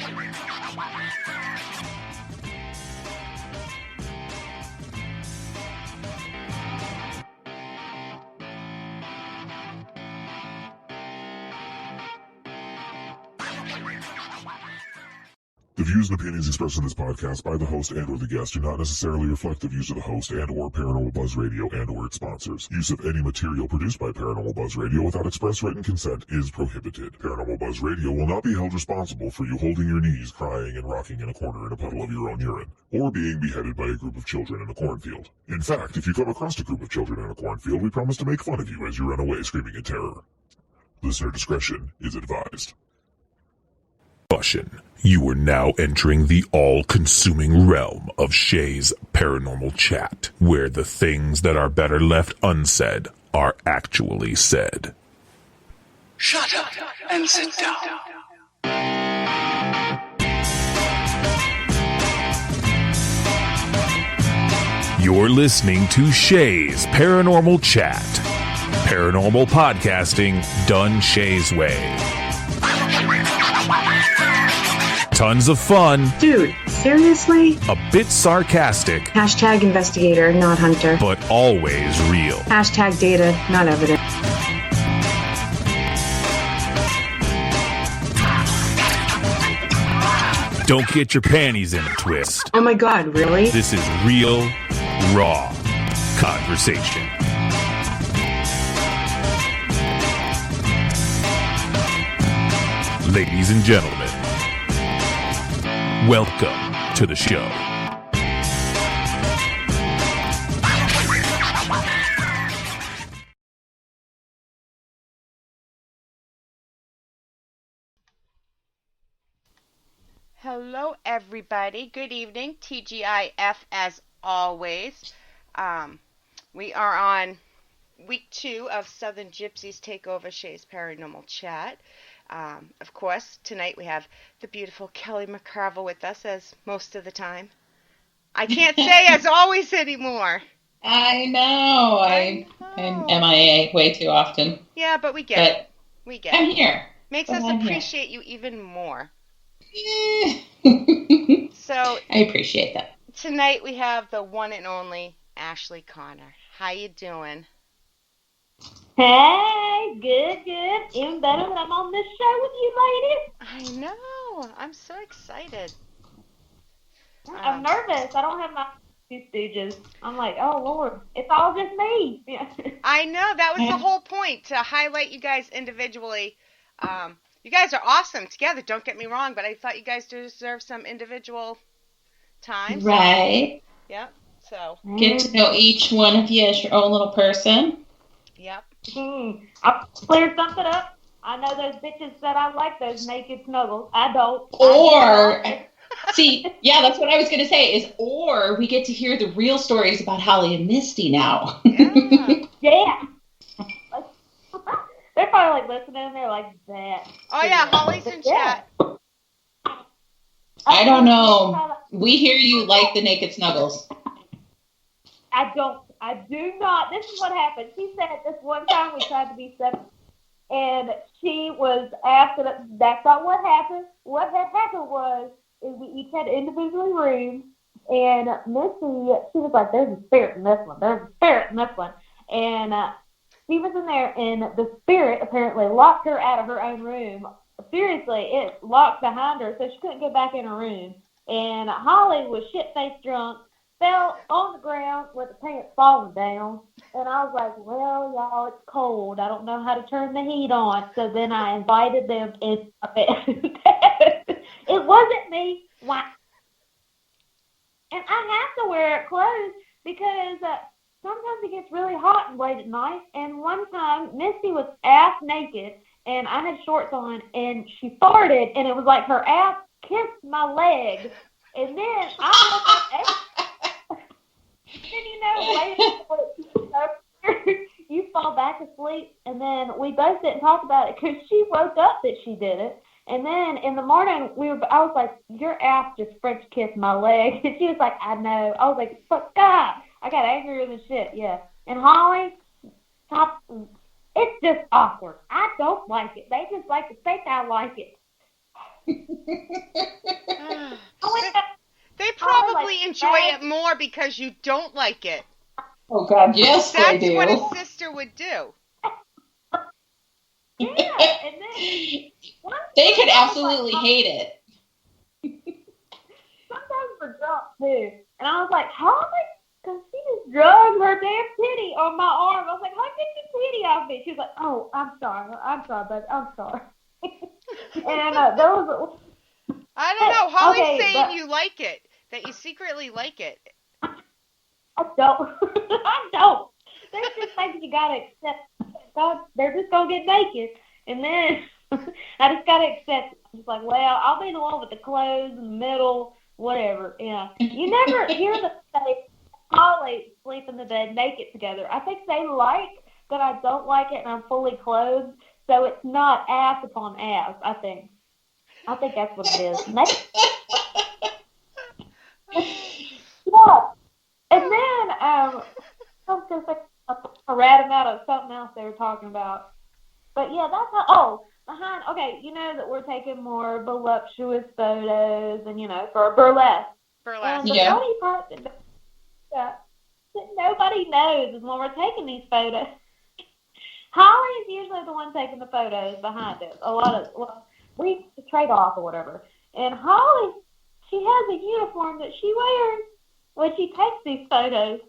The views and opinions expressed in this podcast by the host and or the guest do not necessarily reflect the views of the host and or Paranormal Buzz Radio and or its sponsors. Use of any material produced by Paranormal Buzz Radio without express written consent is prohibited. Paranormal Buzz Radio will not be held responsible for you holding your knees, crying, and rocking in a corner in a puddle of your own urine, or being beheaded by a group of children in a cornfield. In fact, if you come across a group of children in a cornfield, we promise to make fun of you as you run away screaming in terror. Listener discretion is advised. Caution. You are now entering the all-consuming realm of Shay's Paranormal Chat, where the things that are better left unsaid are actually said. Shut up and sit down. You're listening to Shay's Paranormal Chat. Paranormal podcasting done Shay's way. Tons of fun. Dude, seriously? A bit sarcastic. Hashtag investigator, not hunter. But always real. Hashtag data, not evidence. Don't get your panties in a twist. Oh my god, really? This is real, raw conversation. Ladies and gentlemen, welcome to the show. Hello, everybody. Good evening. TGIF as always. We are on week 2 of Southern Gypsies Take Over Shay's Paranormal Chat. Of course, tonight we have the beautiful Kelly McCarville with us, as most of the time. I can't say as always anymore. I know. I'm MIA way too often. Yeah, but we get it. We get it. I'm here. Makes us appreciate you even more. So I appreciate that. Tonight we have the one and only Ashley Connor. How you doing? Hey, good. Even better that I'm on this show with you ladies. I know. I'm so excited. I'm nervous. I don't have my two stooges. I'm like, oh, Lord, it's all just me. Yeah. I know. That was the whole point, to highlight you guys individually. You guys are awesome together, don't get me wrong, but I thought you guys deserve some individual time. Right. Yep. So. Get to know each one of you as your own little person. Yep. I'll clear something up. I know those bitches that I like, those naked snuggles. I don't. Or, see, yeah, that's what I was going to say, or we get to hear the real stories about Holly and Misty now. Yeah. They're probably like listening and they're like, that. Oh, yeah, Holly's in chat. I don't know. We hear you like the naked snuggles. I do not. This is what happened. She said this one time we tried to be separate, and she was asked, that's not what happened. What had happened was, is we each had individual rooms, and Missy, she was like, there's a spirit in this one. There's a spirit in this one. And she was in there, and the spirit apparently locked her out of her own room. Seriously, it locked behind her, so she couldn't get back in her room. And Holly was shit-faced drunk, fell on the ground with the pants falling down. And I was like, well, y'all, it's cold. I don't know how to turn the heat on. So then I invited them in my bed. It wasn't me. Why? And I have to wear clothes because sometimes it gets really hot and late at night. And one time, Misty was ass naked, and I had shorts on, and she farted, and it was like her ass kissed my leg. And then you fall back asleep, and then we both didn't talk about it because she woke up that she did it. And then in the morning, I was like, your ass just French kissed my leg. And she was like, I know. I was like, fuck God. I got angrier than shit, yeah. And Holly, it's just awkward. I don't like it. They just like to think I like it. They probably enjoy it more because you don't like it. Oh, God, yes, That's they do. what a sister would do. Yeah, and then They could absolutely hate it. sometimes we're drunk too, and I was like, "How am I?" Because she just drugged her damn titty on my arm. I was like, "How get your titty off me?" She was like, "Oh, I'm sorry, baby, I'm sorry." And there was. I don't know. Holly's Okay, saying you like it, that you secretly like it. I don't. I don't. There's just things you gotta accept. God, they're just gonna get naked, and then I just gotta accept it. I'm just like, well, I'll be the one with the clothes in the middle, whatever. Yeah. You never hear them say Holly sleep in the bed naked together. I think they like that I don't like it and I'm fully clothed, so it's not ass upon ass. I think that's what it is. Yeah. And then I was gonna say a rat amount of something else they were talking about. But yeah, that's how. Okay, you know that we're taking more voluptuous photos, and for burlesque. Burlesque. And the funny part that nobody knows is when we're taking these photos. Holly is usually the one taking the photos behind us. We trade off or whatever. And Holly, she has a uniform that she wears when she takes these photos,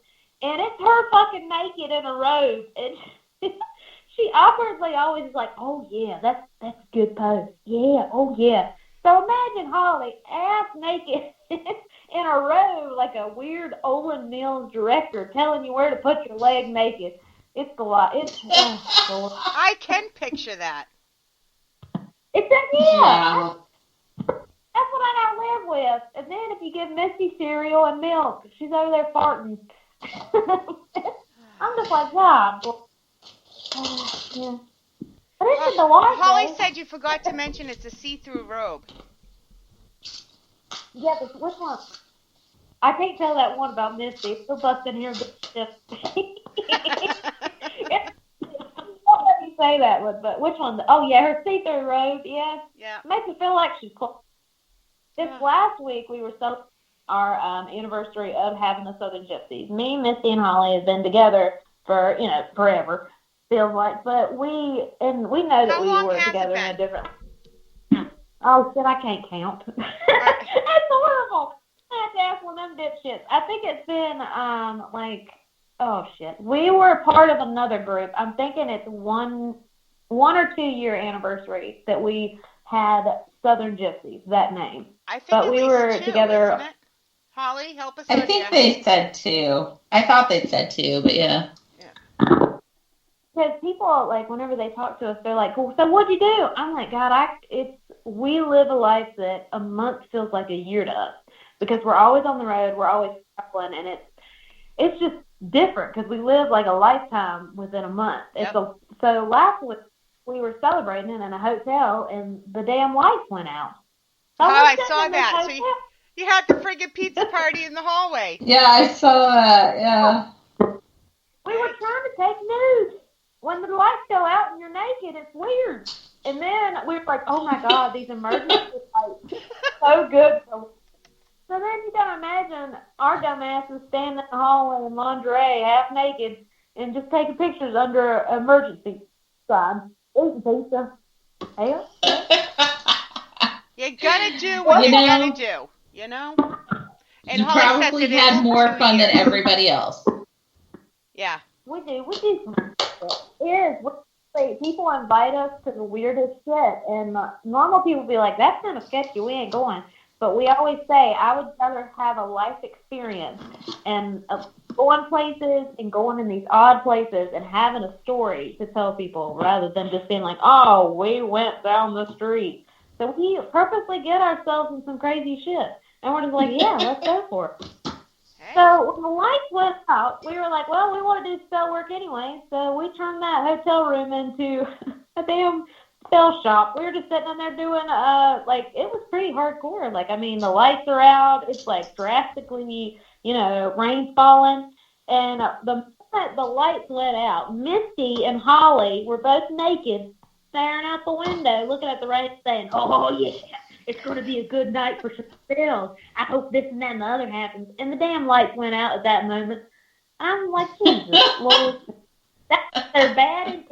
and it's her fucking naked in a robe, and she awkwardly always is like, "Oh yeah, that's a good pose. Yeah, oh yeah." So imagine Holly ass naked in a robe like a weird Olin Mills director telling you where to put your leg naked. It's a lot. I can picture that. Yeah. That's what I gotta live with. And then if you give Misty cereal and milk, she's over there farting. I'm just like, God. Yeah. But it's the life. Holly said you forgot to mention it's a see-through robe. Yeah, but which one? I can't tell that one about Misty. She'll bust in here and get Don't let me say that one, but which one? Oh, yeah, her see-through robe, yeah. Yeah. Makes me feel like she's close. This last week, we were celebrating our anniversary of having the Southern Gypsies. Me, Misty, and Holly have been together for, forever, feels like. But we know that we were together in a different... Oh, shit, I can't count. That's horrible. I have to ask one of them dipshits. I think it's been, oh, shit. We were part of another group. I'm thinking it's one or 2 year anniversary that we had Southern Gypsies, that name. I think but we were two, together. Isn't it? Holly, help us. I think they said 2. I thought they said 2, but yeah. Because people, whenever they talk to us, they're like, "Well, so what'd you do?" I'm like, God, we live a life that a month feels like a year to us because we're always on the road, we're always traveling, and it's just different because we live like a lifetime within a month. Yep. So last week we were celebrating in a hotel, and the damn lights went out. So I saw that. So you had the friggin' pizza party in the hallway. Yeah, I saw that. Yeah. We were trying to take nudes. When the lights go out and you're naked, it's weird. And then we were like, "Oh my God, these emergency lights, so good." So then you gotta imagine our dumbasses standing in the hallway in lingerie, half naked, and just taking pictures under an emergency sign. Eating pizza. Hell. You gotta do what you gotta do, And you Holly probably says it had is more 2 fun years. than everybody else. Yeah. We do. People invite us to the weirdest shit, and normal people be like, "That's kind of sketchy. We ain't going." But we always say, I would rather have a life experience and going places and going in these odd places and having a story to tell people rather than just being like, "Oh, we went down the street." So we purposely get ourselves in some crazy shit, and we're just like, "Yeah, let's go for it." So when the lights went out, we were like, well, we want to do spell work anyway, so we turned that hotel room into a damn spell shop. We were just sitting in there doing, it was pretty hardcore. The lights are out. It's, drastically, rain's falling. And the moment the lights went out, Misty and Holly were both naked, staring out the window, looking at the rain, saying, "Oh, yeah, it's going to be a good night for sales. I hope this and that and the other happens. And the damn lights went out at that moment. I'm like, Jesus, Lord. They're bad and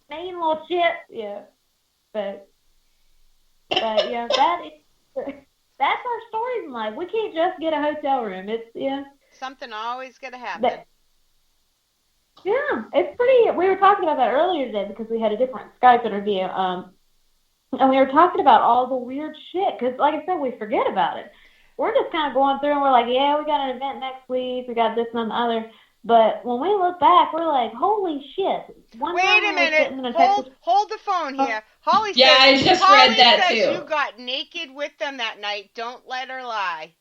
mean little shit. Yeah. But yeah, that's our stories in life. We can't just get a hotel room. It's, Something always going to happen. Yeah, it's pretty. We were talking about that earlier today because we had a different Skype interview. And we were talking about all the weird shit because, like I said, we forget about it. We're just kind of going through and we're like, yeah, we got an event next week. We got this and the other. But when we look back, we're like, holy shit. Wait a minute. Hold the phone here. Holly yeah, says, I just Holly read that says too. You got naked with them that night. Don't let her lie.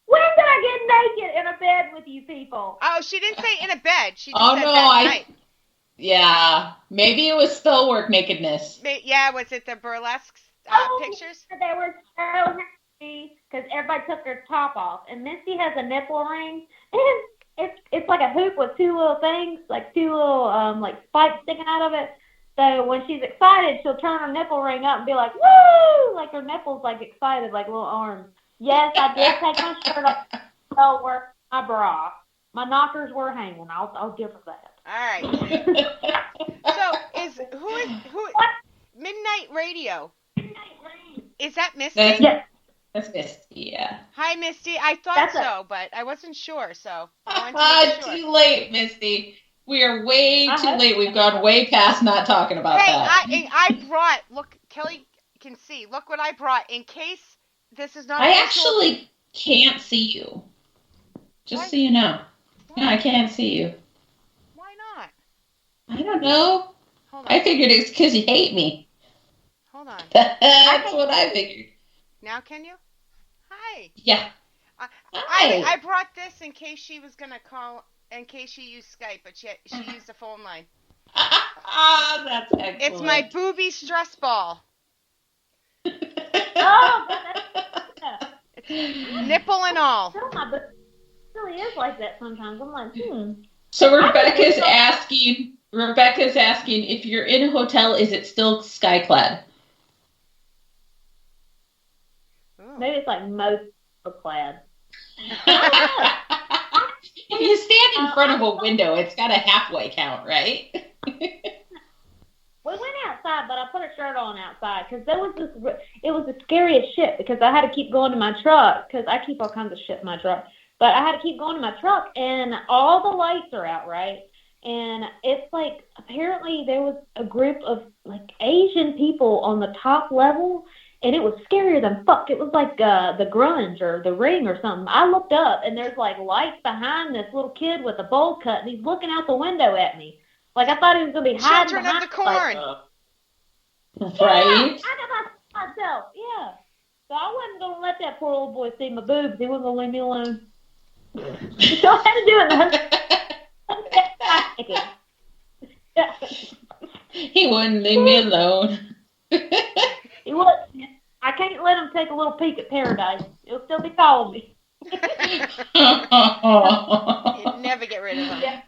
When did I get naked in a bed with you people? Oh, she didn't say in a bed. She just said that night. Yeah, maybe it was spell work nakedness. Yeah, was it the burlesque pictures? They were so happy because everybody took their top off. And Misty has a nipple ring. And it's like a hoop with two little things, like two little like spikes sticking out of it. So when she's excited, she'll turn her nipple ring up and be like, woo! Like her nipple's like excited, like little arms. Yes, I did take my shirt off. So were my bra. My knockers were hanging. I'll give her that. All right. So who Midnight Radio? Is that Misty? Yes. That's Misty, yeah. Hi, Misty. I thought so, but I wasn't sure, so I wanted to make sure. Too late, Misty. We are way too late. We've gone way past not talking about that. I brought, look, Kelly can see. Look what I brought in case this is not I actually can't see you. Just so you know. Why? No, I can't see you. Why not? I don't know. Hold on. I figured it's because you hate me. Hold on. That's what I figured. Now can you? Hi. Yeah. I brought this in case she was going to call, in case she used Skype, but she used the phone line. That's excellent. It's my booby stress ball. Nipple and all. It really is like that sometimes. I'm like, So Rebecca's asking if you're in a hotel, is it still skyclad? Maybe it's like most clad. If you stand in front of a window, it's got a halfway count, right? We went outside, but I put a shirt on outside because it was the scariest shit because I had to keep going to my truck because I keep all kinds of shit in my truck. But I had to keep going to my truck and all the lights are out, right? And it's like apparently there was a group of like Asian people on the top level. And it was scarier than fuck. It was like the grunge or the Ring or something. I looked up, and there's like lights behind this little kid with a bowl cut, and he's looking out the window at me. Like I thought he was going to be hiding Children behind of the Corn. Right? I got myself, yeah. So I wasn't going to let that poor old boy see my boobs. He wasn't going to leave me alone. So I had to do it. He wouldn't leave me alone. He was. I can't let him take a little peek at paradise. He'll still be calling me. You'd never get rid of him. Yeah.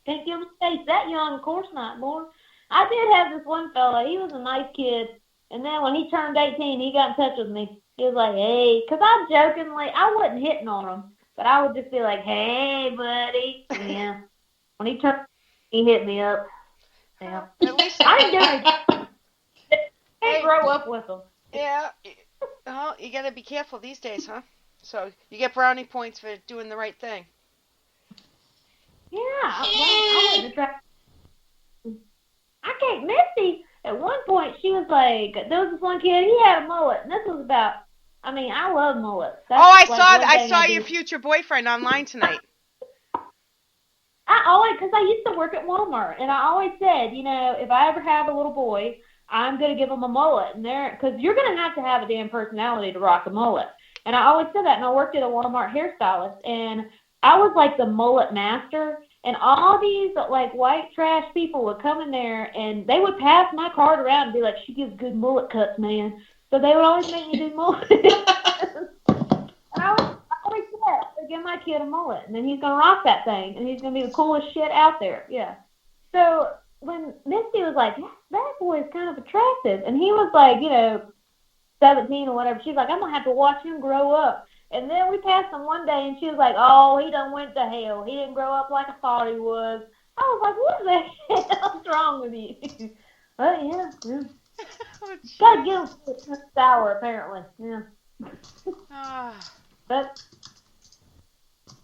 Can't give him space that young, of course not, boy. I did have this one fella. He was a nice kid. And then when he turned 18, he got in touch with me. He was like, hey, because I wasn't hitting on him, but I would just be like, hey, buddy. Yeah. When he turned, he hit me up. Yeah. At least I didn't do it. I grow up with them. Yeah. Well, you got to be careful these days, huh? So you get brownie points for doing the right thing. Yeah. I wouldn't have tried. I can't. Misty, at one point, she was like, there was this one kid, he had a mullet. And this was about, I love mullets. That's I saw your future boyfriend online tonight. Because I used to work at Walmart, and I always said, if I ever have a little boy, I'm going to give him a mullet. And because you're going to have a damn personality to rock a mullet. And I always said that, and I worked at a Walmart hairstylist, and I was like the mullet master, and all these like white trash people would come in there, and they would pass my card around and be like, she gives good mullet cuts, man. So they would always make me do mullet. And I always said, give my kid a mullet, and then he's going to rock that thing, and he's going to be the coolest shit out there. Yeah. So when Misty was like, that boy's kind of attractive, and he was like, 17 or whatever, she's like, I'm going to have to watch him grow up. And then we passed him one day, and she was like, oh, he done went to hell. He didn't grow up like I thought he was. I was like, what the hell's wrong with you? But, yeah. Oh, Gotta get him sour, apparently. Yeah. But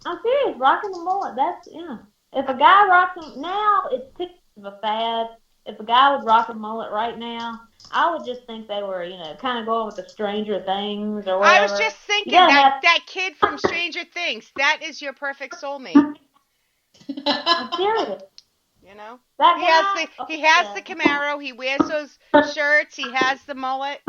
I'm serious, rocking the mullet. That's If a guy rocks them now, it's too of a fad. If a guy would rock a mullet right now, I would just think they were, kind of going with the Stranger Things or whatever. I was just thinking that kid from Stranger Things. That is your perfect soulmate. I'm serious. He has the Camaro. He wears those shirts. He has the mullet.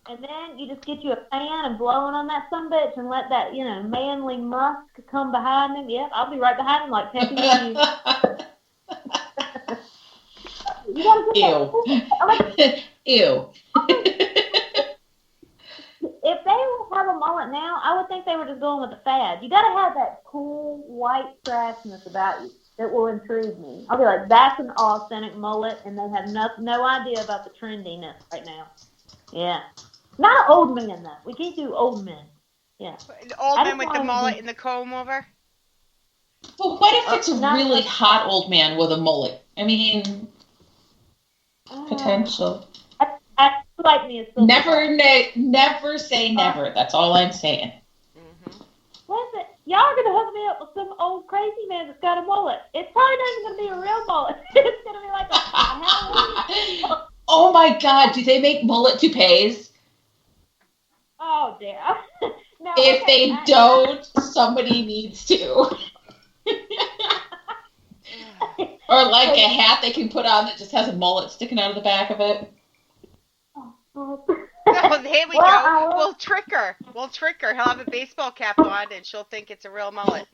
And then you just get you a fan and blowing on that sumbitch and let that, manly musk come behind him. Yep, I'll be right behind him like pecking at you. You gotta get Ew. If they would have a mullet now, I would think they were just going with the fad. You gotta have that cool white trashness about you that will intrigue me. I'll be like, that's an authentic mullet, and they have no idea about the trendiness right now. Yeah. Not old men, though. We can't do old men. Yeah. Old men with the mullet and the comb over? Well, what if it's a really hot old man with a mullet? I mean, potential. I like me a never say never. That's all I'm saying. Mm-hmm. Listen, y'all are going to hook me up with some old crazy man that's got a mullet. It's probably not even going to be a real mullet. It's going to be like a Halloween. Oh, my God. Do they make mullet toupees? Oh, dear. No, if they don't, somebody needs to. Or like a hat they can put on that just has a mullet sticking out of the back of it. Oh, there we go. We'll trick her. He'll have a baseball cap on, and she'll think it's a real mullet.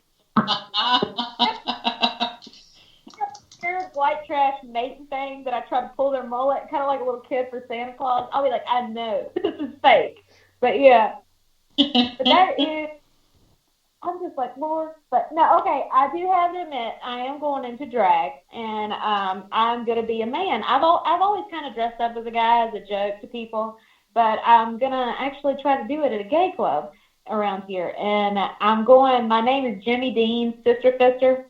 White trash mating thing that I try to pull their mullet, kind of like a little kid for Santa Claus. I'll be like, I know this is fake, but yeah. But that is. I'm just like, Lord. But no, okay, I do have to admit, I am going into drag, and I'm going to be a man. I've always kind of dressed up as a guy as a joke to people, but I'm going to actually try to do it at a gay club around here. And my name is Jimmy Dean, Sister Fister,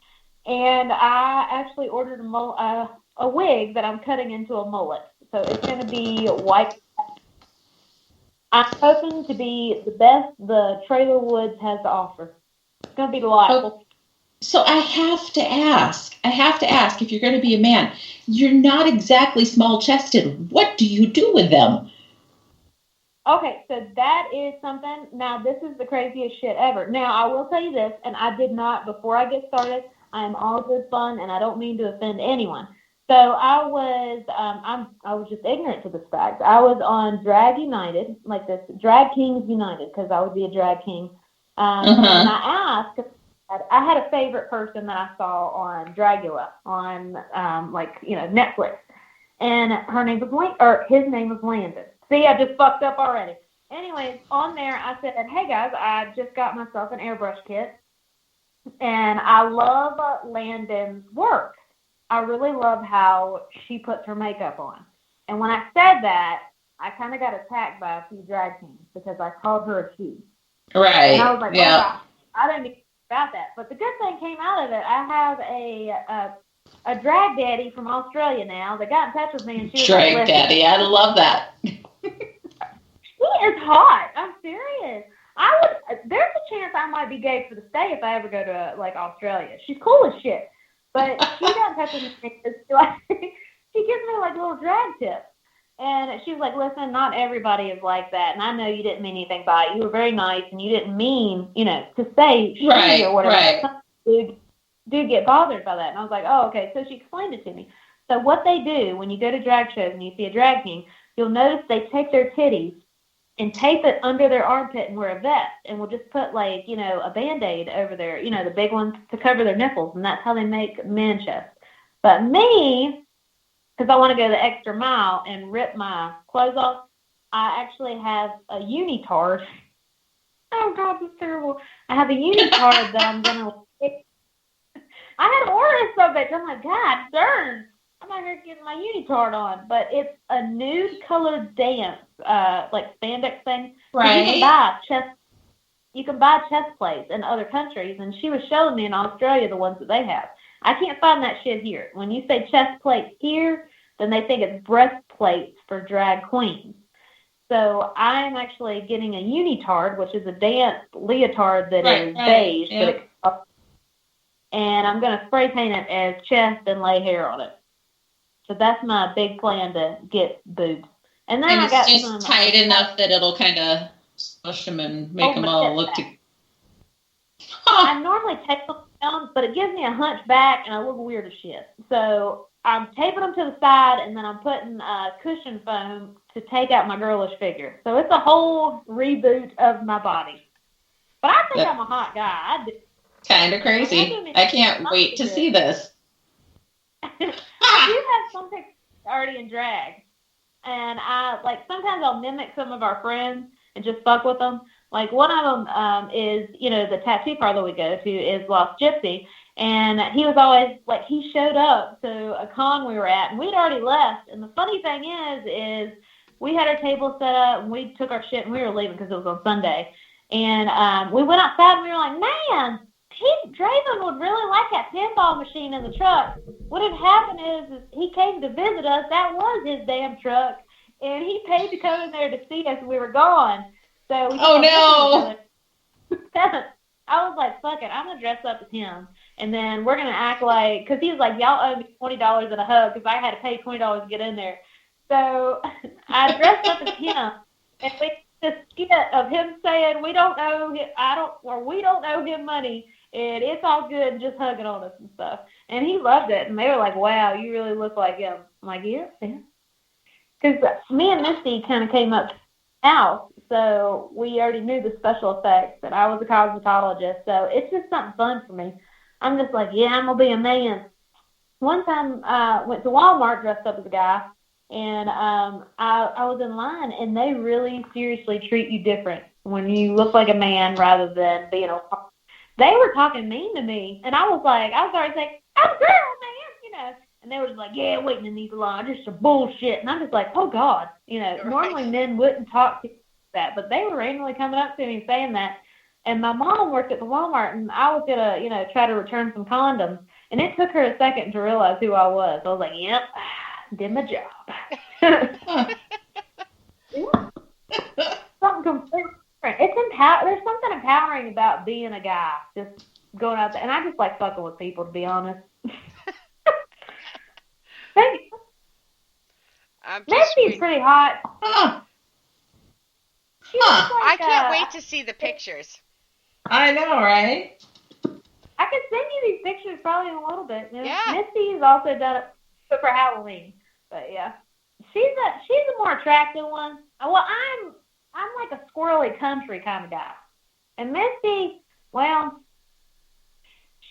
and I actually ordered a wig that I'm cutting into a mullet. So it's going to be white. I'm hoping to be the best the Trailer Woods has to offer. It's going to be delightful. So I have to ask, if you're going to be a man, you're not exactly small-chested. What do you do with them? Okay, so that is something. Now, this is the craziest shit ever. Now, I will tell you this, and I did not, before I get started, I am all good fun, and I don't mean to offend anyone. So I was just ignorant to this fact. I was on Drag United, like this, Drag Kings United, because I would be a drag king. And I asked, I had a favorite person that I saw on Dragula on Netflix, and his name was Landon. See, I just fucked up already. Anyways, on there I said, hey guys, I just got myself an airbrush kit, and I love Landon's work. I really love how she puts her makeup on. And when I said that, I kind of got attacked by a few drag kings because I called her a she. Right. And I was like, yeah. Oh, God, I didn't even think about that. But the good thing came out of it. I have a drag daddy from Australia now that got in touch with me, and she was drag like, daddy. I love that. He is hot. I'm serious. There's a chance I might be gay for the stay if I ever go to Australia. She's cool as shit. But she got in touch with me because she gives me little drag tips. And she was like, listen, not everybody is like that. And I know you didn't mean anything by it. You were very nice, and you didn't mean, to say shit or whatever. Right. Do get bothered by that. And I was like, oh, okay. So she explained it to me. So what they do when you go to drag shows and you see a drag king, you'll notice they take their titties and tape it under their armpit and wear a vest, and we'll just put a Band-Aid over their, the big ones to cover their nipples, and that's how they make man chest. But me, because I want to go the extra mile and rip my clothes off, I actually have a unitard. Oh God, that's terrible. I have a unitard that I'm gonna. I had to order so much. I'm like, God darn. I'm out here getting my unitard on. But it's a nude colored dance, like spandex thing. Right. You can buy chest plates in other countries, and she was showing me in Australia the ones that they have. I can't find that shit here. When you say chest plates here, then they think it's breastplates for drag queens. So I'm actually getting a unitard, which is a dance leotard that is beige, and I'm going to spray paint it as chest and lay hair on it. So that's my big plan to get boobs. And then I got it's just tight enough that it'll kind of smush them and make them all look together. I normally tape them down, but it gives me a hunchback and I look weird as shit. So I'm taping them to the side, and then I'm putting cushion foam to take out my girlish figure. So it's a whole reboot of my body. But I think I'm a hot guy. Kind of crazy. I can't wait to see this. I do have some pictures already in drag. And sometimes I'll mimic some of our friends and just fuck with them. Like, one of them is, the tattoo parlor we go to is Lost Gypsy. And he was always, he showed up to a con we were at, and we'd already left. And the funny thing is we had our table set up, and we took our shit, and we were leaving because it was on Sunday. And we went outside, and we were like, man, Draven would really like that pinball machine in the truck. What had happened is he came to visit us. That was his damn truck. And he paid to come in there to see us, and we were gone. So we no. I was like, fuck it, I'm going to dress up as him. And then we're going to act like, because he was like, y'all owe me $20 and a hug, because I had to pay $20 to get in there. So I dressed up as him, and we did a skit of him saying, we don't owe him money, and it's all good, and just hugging on us and stuff. And he loved it, and they were like, wow, you really look like him. I'm like, yeah. Because me and Misty kind of came up house, so we already knew the special effects, and I was a cosmetologist, so it's just something fun for me. I'm just like, yeah, I'm gonna be a man. One time I went to Walmart dressed up as a guy, and I was in line, and they really seriously treat you different when you look like a man rather than being a. They were talking mean to me, and I was already saying, I'm a girl, man, And they were just like, yeah, waiting in these lines, just some bullshit. And I'm just like, oh, God. Right. Normally men wouldn't talk to that, but they were randomly coming up to me and saying that. And my mom worked at the Walmart, and I was going to, try to return some condoms. And it took her a second to realize who I was. I was like, yep, did my job. Something completely different. There's something empowering about being a guy, just going out there. And I just like fucking with people, to be honest. Misty's pretty hot. I can't wait to see the pictures. I know, right? I can send you these pictures probably in a little bit. Yeah. Misty's also done it for Halloween, but yeah, she's a more attractive one. Well, I'm like a squirrely country kind of guy, and Misty, well,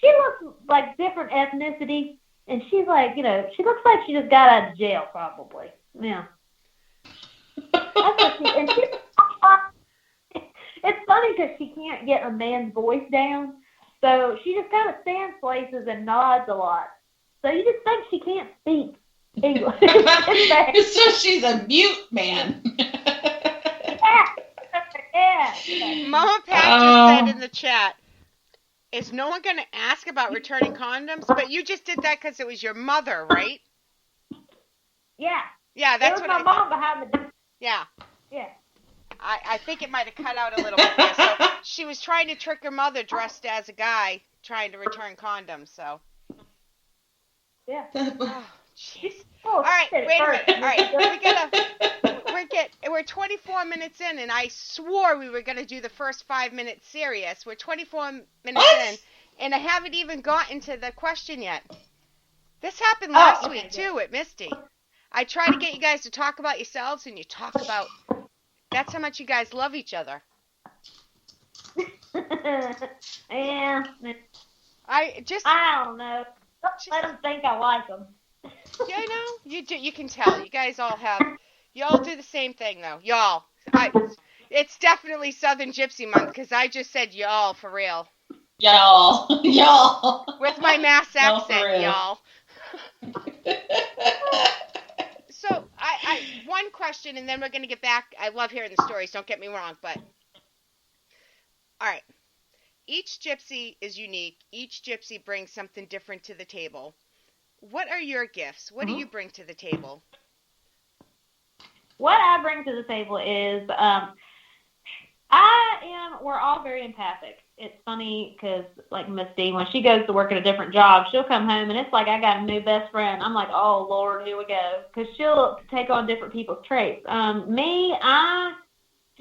she looks like different ethnicity. And she's like, she looks like she just got out of jail, probably. Yeah. That's what it's funny because she can't get a man's voice down. So she just kind of stands places and nods a lot. So you just think she can't speak English. So she's a mute man. Yeah. Mama Pat just said in the chat, is no one going to ask about returning condoms? But you just did that because it was your mother, right? Yeah. Yeah, that's what my mom behind the. Yeah. Yeah. I think it might have cut out a little bit there. So she was trying to trick her mother dressed as a guy trying to return condoms. So. Yeah. Oh, jeez. All right, wait a minute. All right, we're 24 minutes in, and I swore we were going to do the first 5 minutes serious. We're 24 minutes in, and I haven't even gotten to the question yet. This happened last week, too, at Misty. I try to get you guys to talk about yourselves, and you talk about... That's how much you guys love each other. Yeah. I don't know. Don't let them think I like them. Yeah, I know. You do. You can tell. You guys all do the same thing, though. Y'all. It's definitely Southern Gypsy Month, because I just said y'all for real. Y'all. With my Mass No, for accent, real. y'all. So, I one question, and then we're going to get back. I love hearing the stories, don't get me wrong, but... All right. Each gypsy is unique. Each gypsy brings something different to the table. What are your gifts? What do you bring to the table? What I bring to the table is we're all very empathic. It's funny because, like Misty, when she goes to work at a different job, she'll come home and it's like I got a new best friend. I'm like, oh, Lord, here we go. Because she'll take on different people's traits. To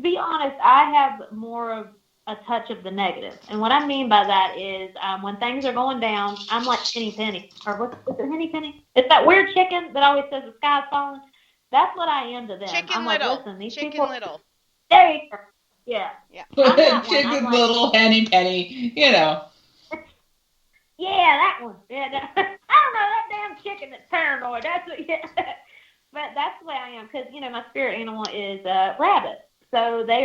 be honest, I have more of a touch of the negative. And what I mean by that is when things are going down, I'm like Henny Penny. Or what's it, Henny Penny? It's that weird chicken that always says the sky's falling. That's what I am to them. Chicken I'm Little. like, listen, these Chicken people... Little. There you go. Yeah. Chicken Little, Henny Penny, you know. Yeah, that one. Yeah, I don't know, that damn chicken that's paranoid. That's what, yeah. But that's the way I am because, my spirit animal is rabbit. So they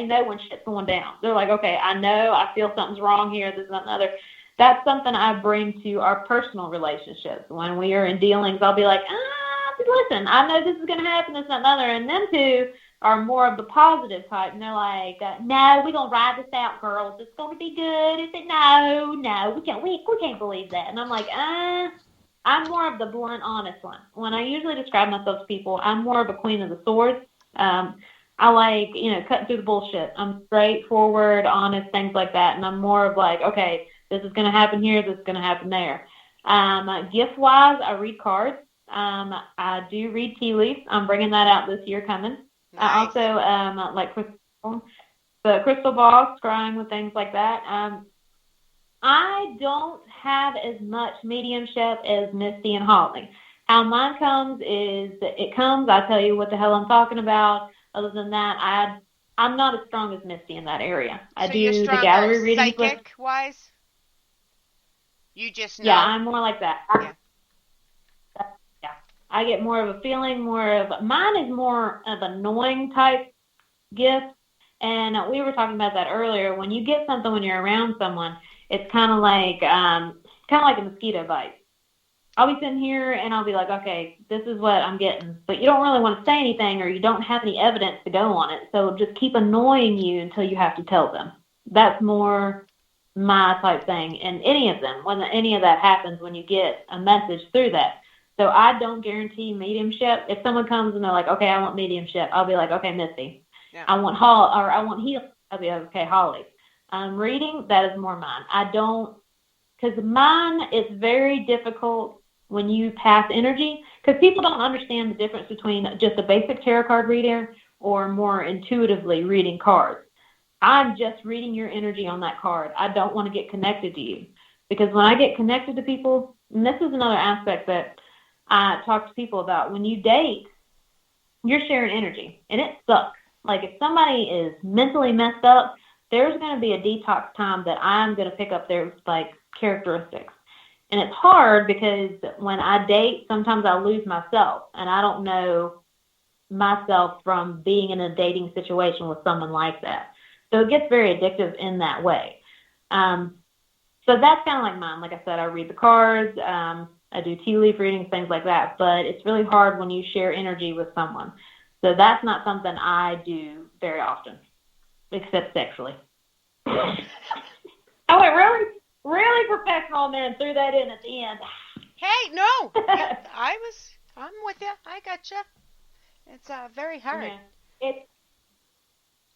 know when shit's going down. They're like, okay, I know, I feel something's wrong here, this, that, and other. That's something I bring to our personal relationships. When we are in dealings, I'll be like, listen, I know this is going to happen, this, that, and other. And them two are more of the positive type. And they're like, no, we're going to ride this out, girls. It's going to be good. I said, no, we can't believe that. And I'm like, I'm more of the blunt, honest one. When I usually describe myself to people, I'm more of a queen of the swords. I like, cutting through the bullshit. I'm straightforward, honest, things like that. And I'm more of like, okay, this is going to happen here, this is going to happen there. Gift-wise, I read cards. I do read tea leaves. I'm bringing that out this year coming. Nice. I also like crystal balls, scrying with things like that. I don't have as much mediumship as Misty and Holly. How mine comes is it comes, I tell you what the hell I'm talking about. Other than that, I'm not as strong as Misty in that area. I So do you're the stronger gallery readings. psychic-wise? You just know? Yeah, I'm more like that. Yeah. I get more of a feeling, mine is more of a knowing type gift. And we were talking about that earlier. When you get something when you're around someone, it's kind of like a mosquito bite. I'll be sitting here and I'll be like, okay, this is what I'm getting. But you don't really want to say anything or you don't have any evidence to go on it. So just keep annoying you until you have to tell them. That's more my type thing. And any of them, when any of that happens, when you get a message through that. So I don't guarantee mediumship. If someone comes and they're like, okay, I want mediumship, I'll be like, okay, Misty. Yeah. I want healing. I'll be like, okay, Holly. Reading, that is more mine. I don't, because mine is very difficult when you pass energy, because people don't understand the difference between just a basic tarot card reader or more intuitively reading cards. I'm just reading your energy on that card. I don't want to get connected to you, because when I get connected to people, and this is another aspect that I talk to people about, when you date, you're sharing energy, and it sucks. Like, if somebody is mentally messed up, there's going to be a detox time that I'm going to pick up their, characteristics. And it's hard because when I date, sometimes I lose myself, and I don't know myself from being in a dating situation with someone like that. So it gets very addictive in that way. So that's kind of like mine. Like I said, I read the cards. I do tea leaf readings, things like that. But it's really hard when you share energy with someone. So that's not something I do very often, except sexually. I went really professional in there and threw that in at the end. Hey, no. I'm with you. I gotcha. It's very hard. Yeah.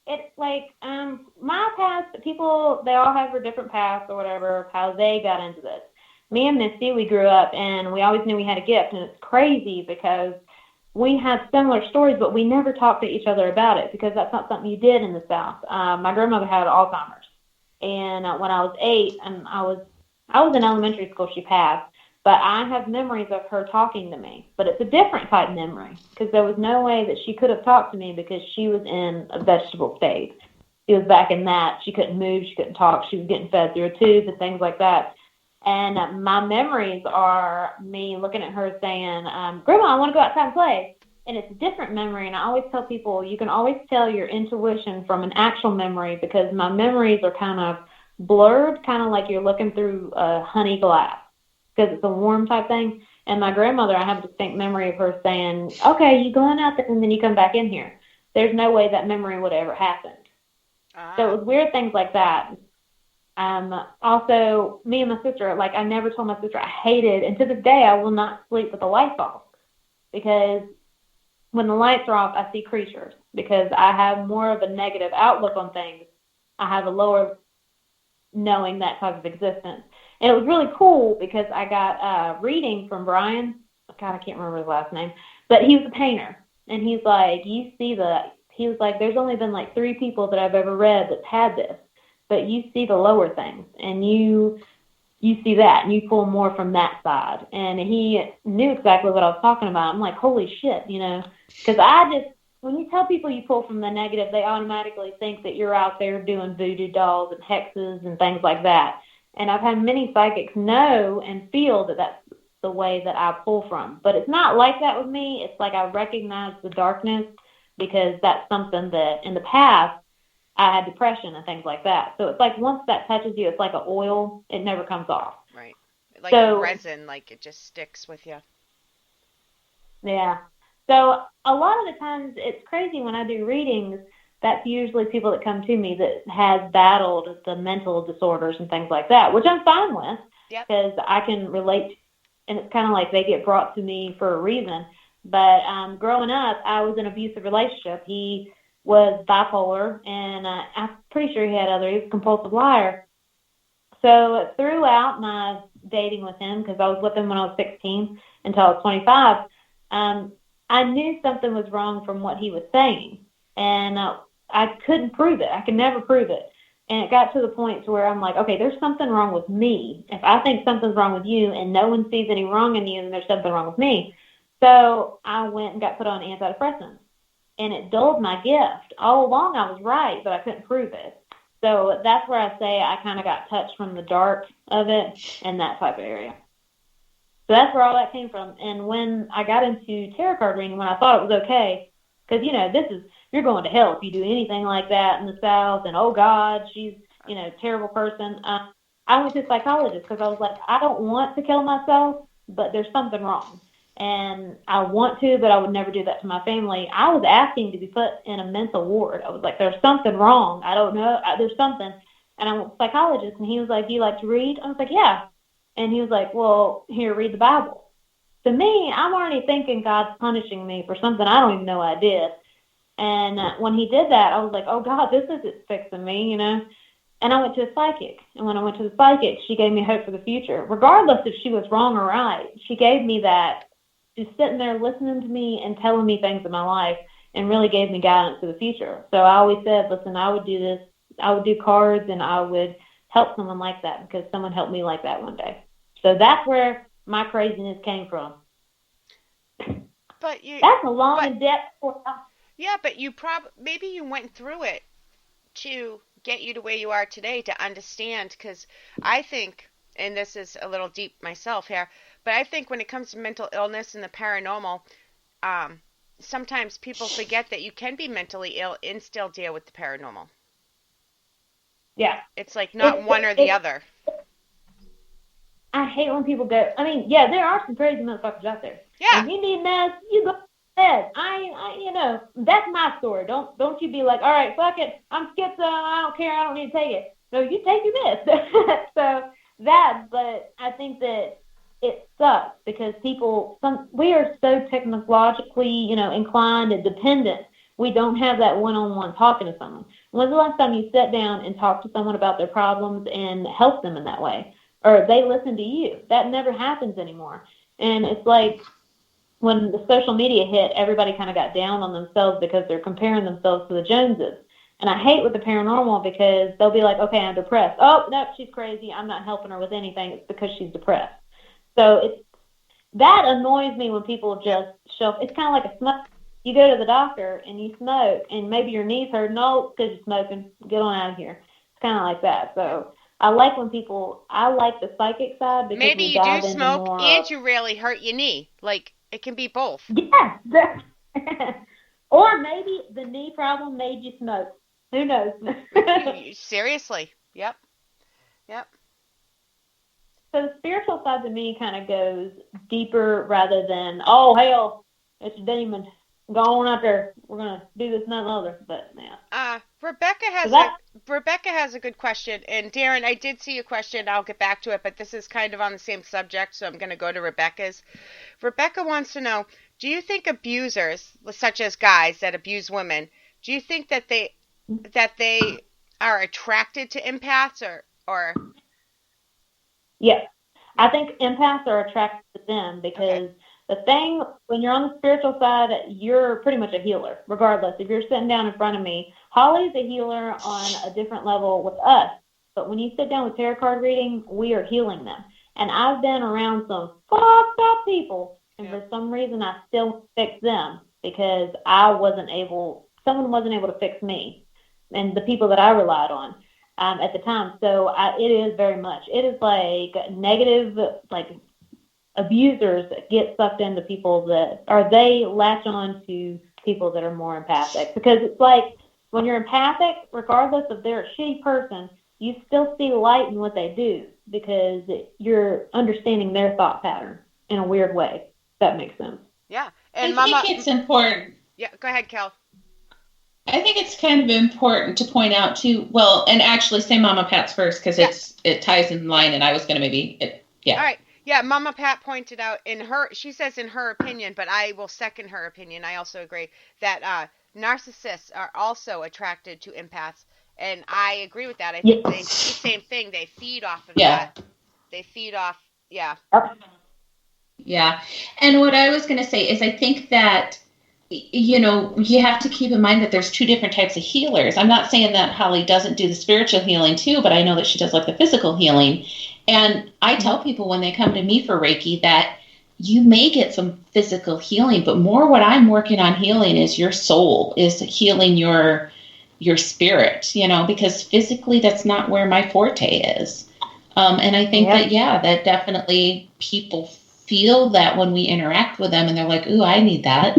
It's like my past, people, they all have their different paths or whatever, how they got into this. Me and Misty, we grew up and we always knew we had a gift, and it's crazy because we have similar stories, but we never talked to each other about it because that's not something you did in the South. My grandmother had Alzheimer's, and when I was 8, and I was in elementary school, she passed, but I have memories of her talking to me. But it's a different type of memory because there was no way that she could have talked to me because she was in a vegetable state. She was back in that. She couldn't move. She couldn't talk. She was getting fed through a tube and things like that. And my memories are me looking at her saying, Grandma, I want to go outside and play. And it's a different memory. And I always tell people, you can always tell your intuition from an actual memory because my memories are kind of blurred, kind of like you're looking through a honey glass because it's a warm type thing. And my grandmother, I have a distinct memory of her saying, okay, you going out there and then you come back in here. There's no way that memory would ever happen. So it was weird things like that. Also, me and my sister, like I never told my sister I hated, and to this day I will not sleep with the lights off because when the lights are off, I see creatures because I have more of a negative outlook on things. I have a lower knowing that type of existence. And it was really cool because I got a reading from Brian. God, I can't remember his last name, but he was a painter. And he's like, he was like, there's only been like 3 people that I've ever read that's had this, but you see the lower things and you see that and you pull more from that side. And he knew exactly what I was talking about. I'm like, holy shit, because when you tell people you pull from the negative, they automatically think that you're out there doing voodoo dolls and hexes and things like that. And I've had many psychics know and feel that that's the way that I pull from. But it's not like that with me. It's like I recognize the darkness because that's something that in the past I had depression and things like that. So it's like once that touches you, it's like an oil. It never comes off. Right. Like a resin, like it just sticks with you. Yeah. So a lot of the times it's crazy when I do readings, that's usually people that come to me that has battled the mental disorders and things like that, which I'm fine with because I can relate. And it's kind of like they get brought to me for a reason. But growing up, I was in an abusive relationship. He was bipolar, and I'm pretty sure he had other. He was a compulsive liar. So throughout my dating with him, because I was with him when I was 16 until I was 25, I knew something was wrong from what he was saying. And I couldn't prove it. I could never prove it. And it got to the point to where I'm like, okay, there's something wrong with me. If I think something's wrong with you and no one sees any wrong in you, then there's something wrong with me. So I went and got put on antidepressants. And it dulled my gift. All along I was right, but I couldn't prove it. So that's where I say I kind of got touched from the dark of it and that type of area. So that's where all that came from. And when I got into tarot card reading, when I thought it was okay, because, you're going to hell if you do anything like that in the South, and, oh, God, she's, terrible person. I went to a psychologist because I was like, I don't want to kill myself, but there's something wrong. And I want to, but I would never do that to my family. I was asking to be put in a mental ward. I was like, there's something wrong. I don't know. There's something. And I went to a psychologist, and he was like, do you like to read? I was like, yeah. And he was like, well, here, read the Bible. To me, I'm already thinking God's punishing me for something I don't even know I did. And when he did that, I was like, oh, God, this isn't fixing me, And I went to a psychic. And when I went to the psychic, she gave me hope for the future. Regardless if she was wrong or right, she gave me that, just sitting there listening to me and telling me things in my life and really gave me guidance for the future. So I always said, listen, I would do this. I would do cards, and I would help someone like that because someone helped me like that one day. So that's where my craziness came from. But that's a long and depth. Yeah, but maybe you went through it to get you to where you are today to understand, because I think, and this is a little deep myself here, but I think when it comes to mental illness and the paranormal, sometimes people forget that you can be mentally ill and still deal with the paranormal. Yeah. It's like not one or the other. I hate when people go, there are some crazy motherfuckers out there. Yeah. If you need meds, you go ahead. That's my story. Don't you be like, all right, fuck it. I'm schizo. I don't care. I don't need to take it. No, you take your meds. But I think that it sucks because we are so technologically, inclined and dependent. We don't have that one-on-one talking to someone. When's the last time you sat down and talked to someone about their problems and helped them in that way? Or they listen to you? That never happens anymore. And it's like when the social media hit, everybody kind of got down on themselves because they're comparing themselves to the Joneses. And I hate with the paranormal because they'll be like, okay, I'm depressed. Oh, no, she's crazy. I'm not helping her with anything. It's because she's depressed. So that annoys me when people just show. It's kind of like a smoke. You go to the doctor and you smoke, and maybe your knees hurt. No, because you're smoking. Get on out of here. It's kind of like that. So I like the psychic side because maybe you do smoke and you really hurt your knee. Like, it can be both. Yes. Or maybe the knee problem made you smoke. Who knows? Seriously. Yep. Yep. So the spiritual side to me kind of goes deeper rather than, oh, hell, it's a demon. Go on out there. We're going to do this and that and the other. But, yeah. Rebecca has a good question. And Darren, I did see a question. I'll get back to it, but this is kind of on the same subject, so I'm going to go to Rebecca's. Rebecca wants to know, do you think abusers, such as guys that abuse women, do you think that they are attracted to empaths or Yeah. I think empaths are attracted to them because the thing, when you're on the spiritual side, you're pretty much a healer, regardless. If you're sitting down in front of me, Holly's a healer on a different level with us. But when you sit down with tarot card reading, we are healing them. And I've been around some fucked up people, and for some reason I still fix them because someone wasn't able to fix me and the people that I relied on. At the time. So it is very much. It is like negative, like abusers get sucked into people they latch on to people that are more empathic. Because it's like when you're empathic, regardless if they're a shitty person, you still see light in what they do because you're understanding their thought pattern in a weird way. If that makes sense. Yeah. And I think it's important. Yeah, go ahead, Kel. I think it's kind of important to point out too. Well, and actually say Mama Pat's first because it ties in line, and I was going to All right. Yeah, Mama Pat pointed out she says in her opinion, but I will second her opinion. I also agree that narcissists are also attracted to empaths, and I agree with that. I think they do the same thing. They feed off of that. They feed off. Yeah. Yeah, and what I was going to say is I think that, you have to keep in mind that there's two different types of healers. I'm not saying that Holly doesn't do the spiritual healing too, but I know that she does like the physical healing. And I tell people when they come to me for Reiki that you may get some physical healing, but more what I'm working on healing is your soul, is healing your spirit, because physically that's not where my forte is. And I think that definitely people feel that when we interact with them and they're like, ooh, I need that,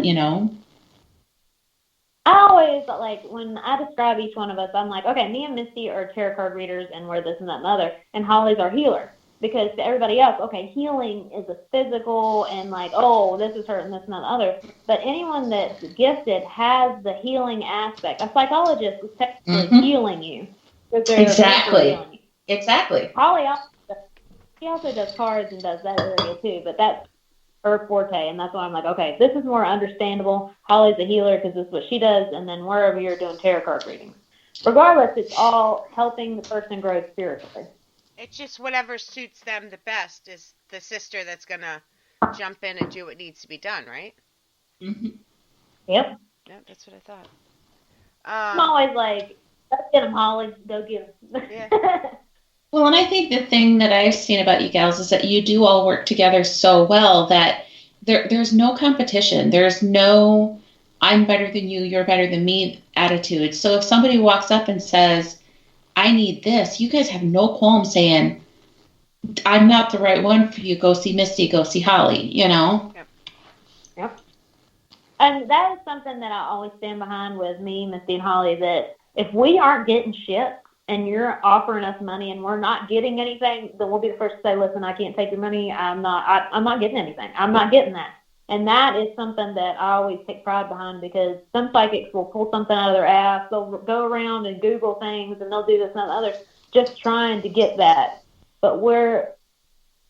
I always, when I describe each one of us, I'm like, okay, me and Misty are tarot card readers, and we're this and that and the other, and Holly's our healer. Because to everybody else, okay, healing is a physical and this is hurting, this and that and the other. But anyone that's gifted has the healing aspect. A psychologist is technically healing you. Exactly. Exactly. Holly also does cards and does that area too, but that's her forte, and that's why I'm like, okay, this is more understandable. Holly's a healer because this is what she does, and then wherever you're doing tarot card readings. Regardless, it's all helping the person grow spiritually. It's just whatever suits them the best is the sister that's going to jump in and do what needs to be done, right? Mm-hmm. Yep. Yep, that's what I thought. I'm always like, let's get him, Holly. Go get him. Yeah. Well, and I think the thing that I've seen about you gals is that you do all work together so well that there's no competition. There's no I'm better than you, you're better than me attitude. So if somebody walks up and says, I need this, you guys have no qualm saying, I'm not the right one for you. Go see Misty, go see Holly, Yep. And that is something that I always stand behind with me, Misty, and Holly, that if we aren't getting shit, and you're offering us money and we're not getting anything, then we'll be the first to say, listen, I can't take your money. I'm not getting anything. I'm not getting that. And that is something that I always take pride behind because some psychics will pull something out of their ass. They'll go around and Google things and they'll do this and that and the other just trying to get that. But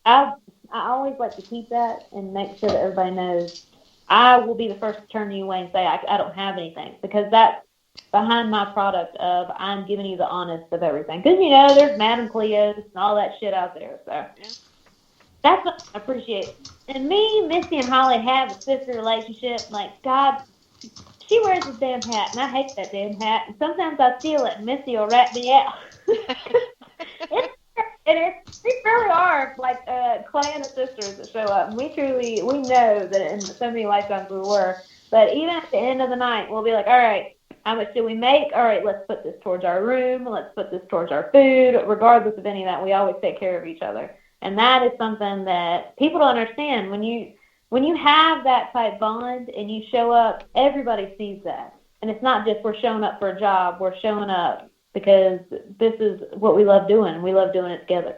I always like to keep that and make sure that everybody knows I will be the first to turn you away and say, I don't have anything, because that's behind my product of I'm giving you the honest of everything. Because, there's Madame Cleo's and all that shit out there. So that's what I appreciate. And me, Misty, and Holly have a sister relationship. Like, God, she wears this damn hat, and I hate that damn hat. And sometimes I steal it, and Misty will rat me out. We really are like a clan of sisters that show up. And we know that in so many lifetimes we were. But even at the end of the night, we'll be like, all right, how much do we make? All right, let's put this towards our room. Let's put this towards our food. Regardless of any of that, we always take care of each other. And that is something that people don't understand. When you have that type bond and you show up, everybody sees that. And it's not just we're showing up for a job. We're showing up because this is what we love doing, and we love doing it together.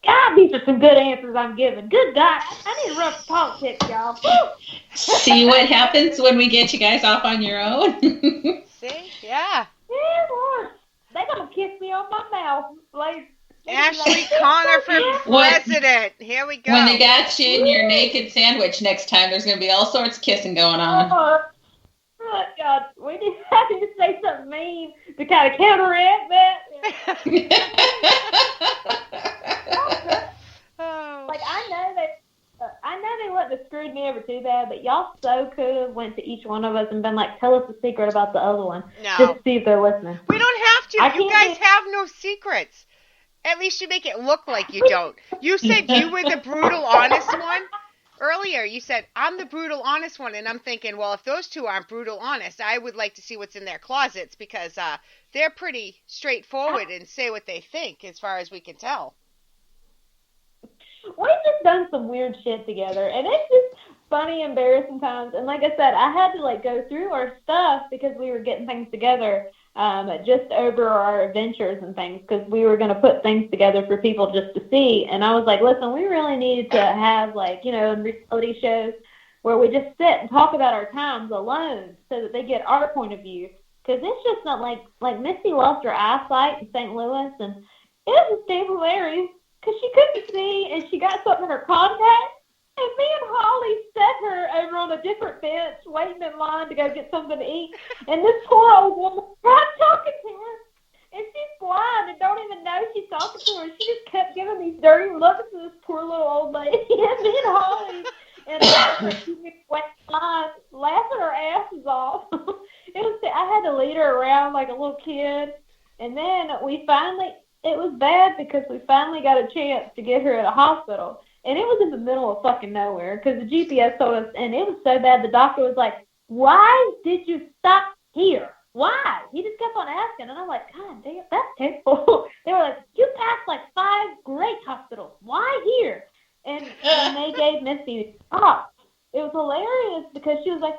God, these are some good answers I'm giving. Good God. I need to run for politics, y'all. Woo! See what happens when we get you guys off on your own? See? Yeah. Yeah, Lord. They're going to kiss me on my mouth. Like, Ashley Connor for president. Here we go. When they got you in your naked sandwich next time, there's going to be all sorts of kissing going on. Oh, God. We need to say something mean to kind of counteract that. Like, I know they wouldn't have screwed me over too bad, but y'all so could have went to each one of us and been like, tell us a secret about the other one. No. Just to see if they're listening. We don't have to. You guys have no secrets. At least you make it look like you don't. You said you were the brutal, honest one. Earlier, you said, I'm the brutal, honest one. And I'm thinking, well, if those two aren't brutal, honest, I would like to see what's in their closets because they're pretty straightforward and say what they think as far as we can tell. We've just done some weird shit together, and it's just funny, embarrassing times. And like I said, I had to like go through our stuff because we were getting things together just over our adventures and things because we were going to put things together for people just to see. And I was like, listen, we really needed to have like, reality shows where we just sit and talk about our times alone so that they get our point of view. Because it's just not like Misty lost her eyesight in St. Louis, and it was just damn hilarious. Because she couldn't see, and she got something in her contact, and me and Holly set her over on a different bench, waiting in line to go get something to eat, and this poor old woman tried talking to her, and she's blind and don't even know she's talking to her. She just kept giving these dirty looks to this poor little old lady, and me and Holly, and she went in line, laughing her asses off. I had to lead her around like a little kid, and then it was bad because we finally got a chance to get her at a hospital. And it was in the middle of fucking nowhere because the GPS told us, and it was so bad the doctor was like, why did you stop here? Why? He just kept on asking. And I'm like, God damn, that's terrible. They were like, you passed like 5 great hospitals. Why here? And they gave Misty a stop. It was hilarious because she was like,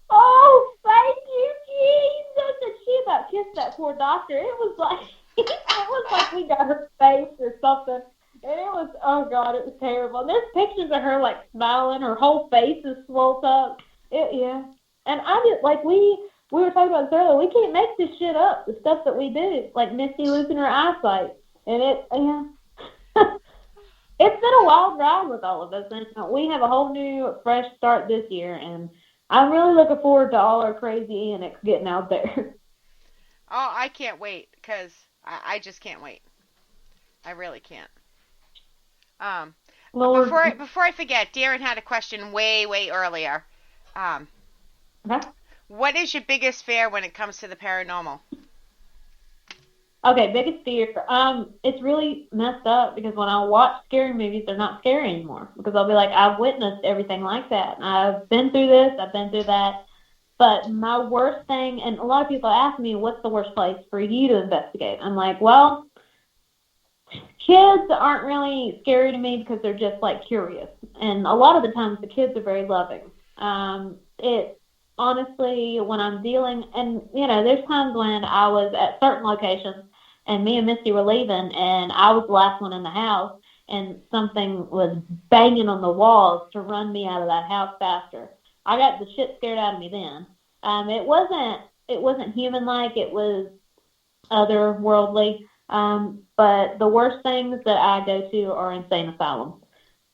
oh, thank you, Jesus. And she about kissed that poor doctor. It was like, we got her face or something. And it was, oh, God, it was terrible. And there's pictures of her, like, smiling. Her whole face is swelled up. Yeah. And I just, like, we were talking about this earlier. We can't make this shit up, the stuff that we do. Like Misty losing her eyesight. And it's been a wild ride with all of us. And we have a whole new, fresh start this year. And I'm really looking forward to all our crazy antics getting out there. Oh, I can't wait because I just can't wait. I really can't. Before I forget, Darren had a question way earlier. What is your biggest fear when it comes to the paranormal? Okay, biggest fear. It's really messed up because when I watch scary movies, they're not scary anymore because I'll be like, I've witnessed everything like that. I've been through this. I've been through that. But my worst thing, and a lot of people ask me, what's the worst place for you to investigate? I'm like, well, kids aren't really scary to me because they're just, like, curious. And a lot of the times the kids are very loving. It honestly, when I'm dealing, and, there's times when I was at certain locations and me and Misty were leaving and I was the last one in the house and something was banging on the walls to run me out of that house faster. I got the shit scared out of me then. It wasn't human-like. It was otherworldly. But the worst things that I go to are insane asylums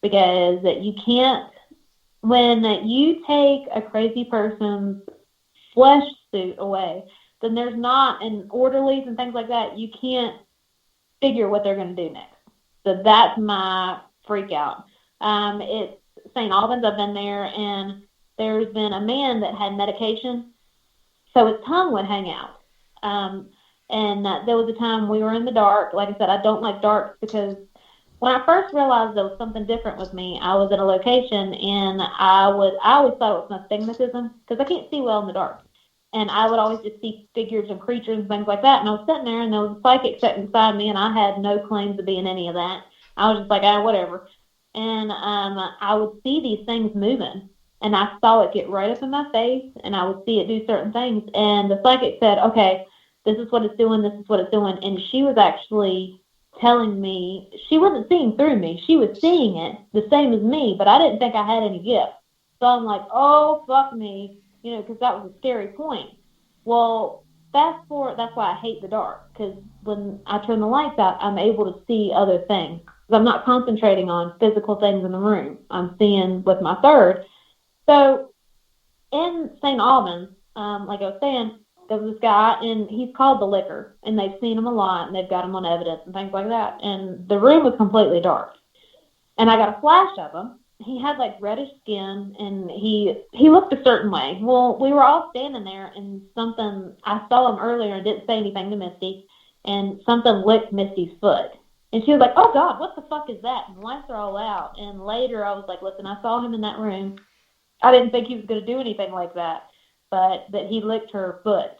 because you can't, when you take a crazy person's flesh suit away, then there's not, and orderlies and things like that, you can't figure what they're going to do next. So that's my freak out. It's St. Albans. I've been there, and there's been a man that had medication, so his tongue would hang out. And there was a time we were in the dark. Like I said, I don't like dark because when I first realized there was something different with me, I was at a location, and I always thought it was my astigmatism because I can't see well in the dark. And I would always just see figures and creatures and things like that. And I was sitting there, and there was a psychic sitting beside me, and I had no claim to being any of that. I was just like, whatever. And I would see these things moving. And I saw it get right up in my face, and I would see it do certain things. And the psychic said, okay, this is what it's doing, this is what it's doing. And she was actually telling me, she wasn't seeing through me. She was seeing it the same as me, but I didn't think I had any gifts. So I'm like, oh, fuck me, you know, because that was a scary point. Well, fast forward, that's why I hate the dark, because when I turn the lights out, I'm able to see other things. Because I'm not concentrating on physical things in the room. I'm seeing with my third. So in St. Albans, like I was saying, there was this guy, and he's called the Liquor, and they've seen him a lot, and they've got him on evidence and things like that. And the room was completely dark. And I got a flash of him. He had like reddish skin, and he looked a certain way. Well, we were all standing there, and something, I saw him earlier and didn't say anything to Misty, and something licked Misty's foot. And she was like, oh, God, what the fuck is that? And the lights are all out. And later I was like, listen, I saw him in that room. I didn't think he was going to do anything like that, but that he licked her foot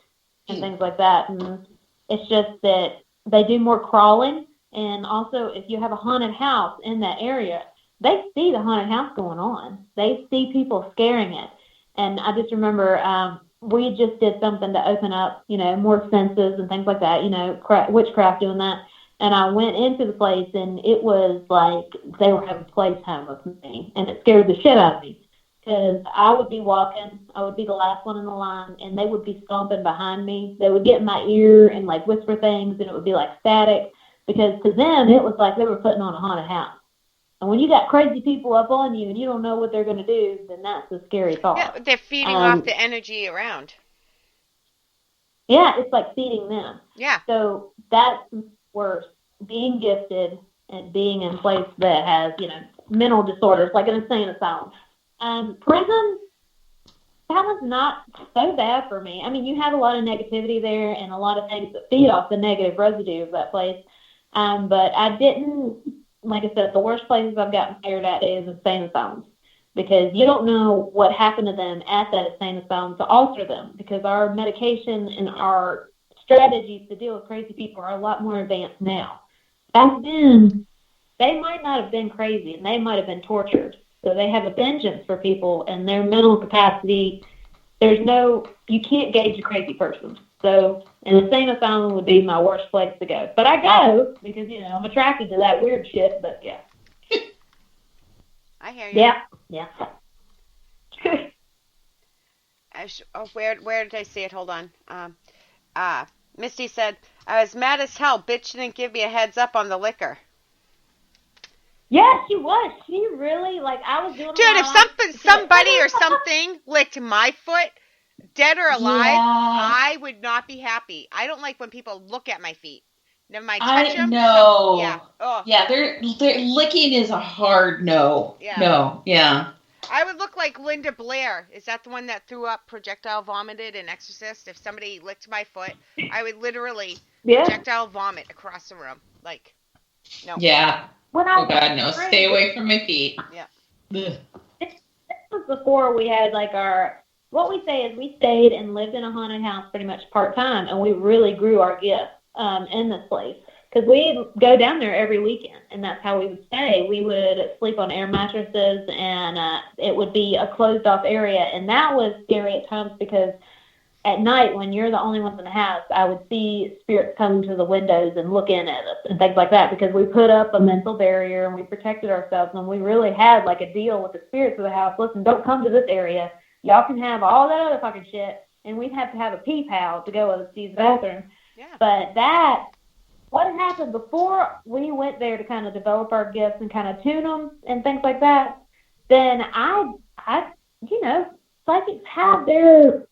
and things like that. And it's just that they do more crawling. And also, if you have a haunted house in that area, they see the haunted house going on. They see people scaring it. And I just remember we just did something to open up, you know, more senses and things like that, you know, witchcraft doing that. And I went into the place, and it was like they were having place time with me, and it scared the shit out of me. Because I would be walking, I would be the last one in the line, and they would be stomping behind me. They would get in my ear and, like, whisper things, and it would be like static. Because to them, it was like they were putting on a haunted house. And when you got crazy people up on you and you don't know what they're going to do, then that's a scary thought. Yeah, they're feeding off the energy around. Yeah, it's like feeding them. Yeah. So that's worse. Being gifted and being in a place that has, you know, mental disorders, like an insane asylum. Prison, that was not so bad for me. I mean, you have a lot of negativity there and a lot of things that feed off the negative residue of that place. But I didn't, like I said, the worst places I've gotten scared at is insane asylums, because you don't know what happened to them at that insane asylum to alter them, because our medication and our strategies to deal with crazy people are a lot more advanced now. Back then, they might not have been crazy, and they might have been tortured. So they have a vengeance for people, and their mental capacity, you can't gauge a crazy person. So an insane asylum would be my worst place to go. But I go because, you know, I'm attracted to that weird shit, but yeah. I hear you. Yeah. Where did I see it? Hold on. Misty said, I was mad as hell. Bitch didn't give me a heads up on the liquor. Yeah, she was. She really, like, I was doing. Dude, if somebody or something licked my foot, dead or alive, I would not be happy. I don't like when people look at my feet. Never mind, touch them. No. Yeah. Oh. Yeah, they're licking is a hard no. Yeah. No. Yeah. I would look like Linda Blair. Is that the one that threw up projectile vomited in Exorcist? If somebody licked my foot, I would literally projectile vomit across the room. Like, no. Yeah. Oh, God, no. Stay away from my feet. Yeah. This was before we had, like, what we say is we stayed and lived in a haunted house pretty much part-time, and we really grew our gifts in this place. Because we'd go down there every weekend, and that's how we would stay. We would sleep on air mattresses, and it would be a closed-off area. And that was scary at times because at night, when you're the only ones in the house, I would see spirits come to the windows and look in at us and things like that, because we put up a mental barrier and we protected ourselves, and we really had like a deal with the spirits of the house. Listen, don't come to this area. Y'all can have all that other fucking shit, and we'd have to have a pee pal to go to use the bathroom. Yeah. But what had happened before we went there to kind of develop our gifts and kind of tune them and things like that, then I you know, psychics have their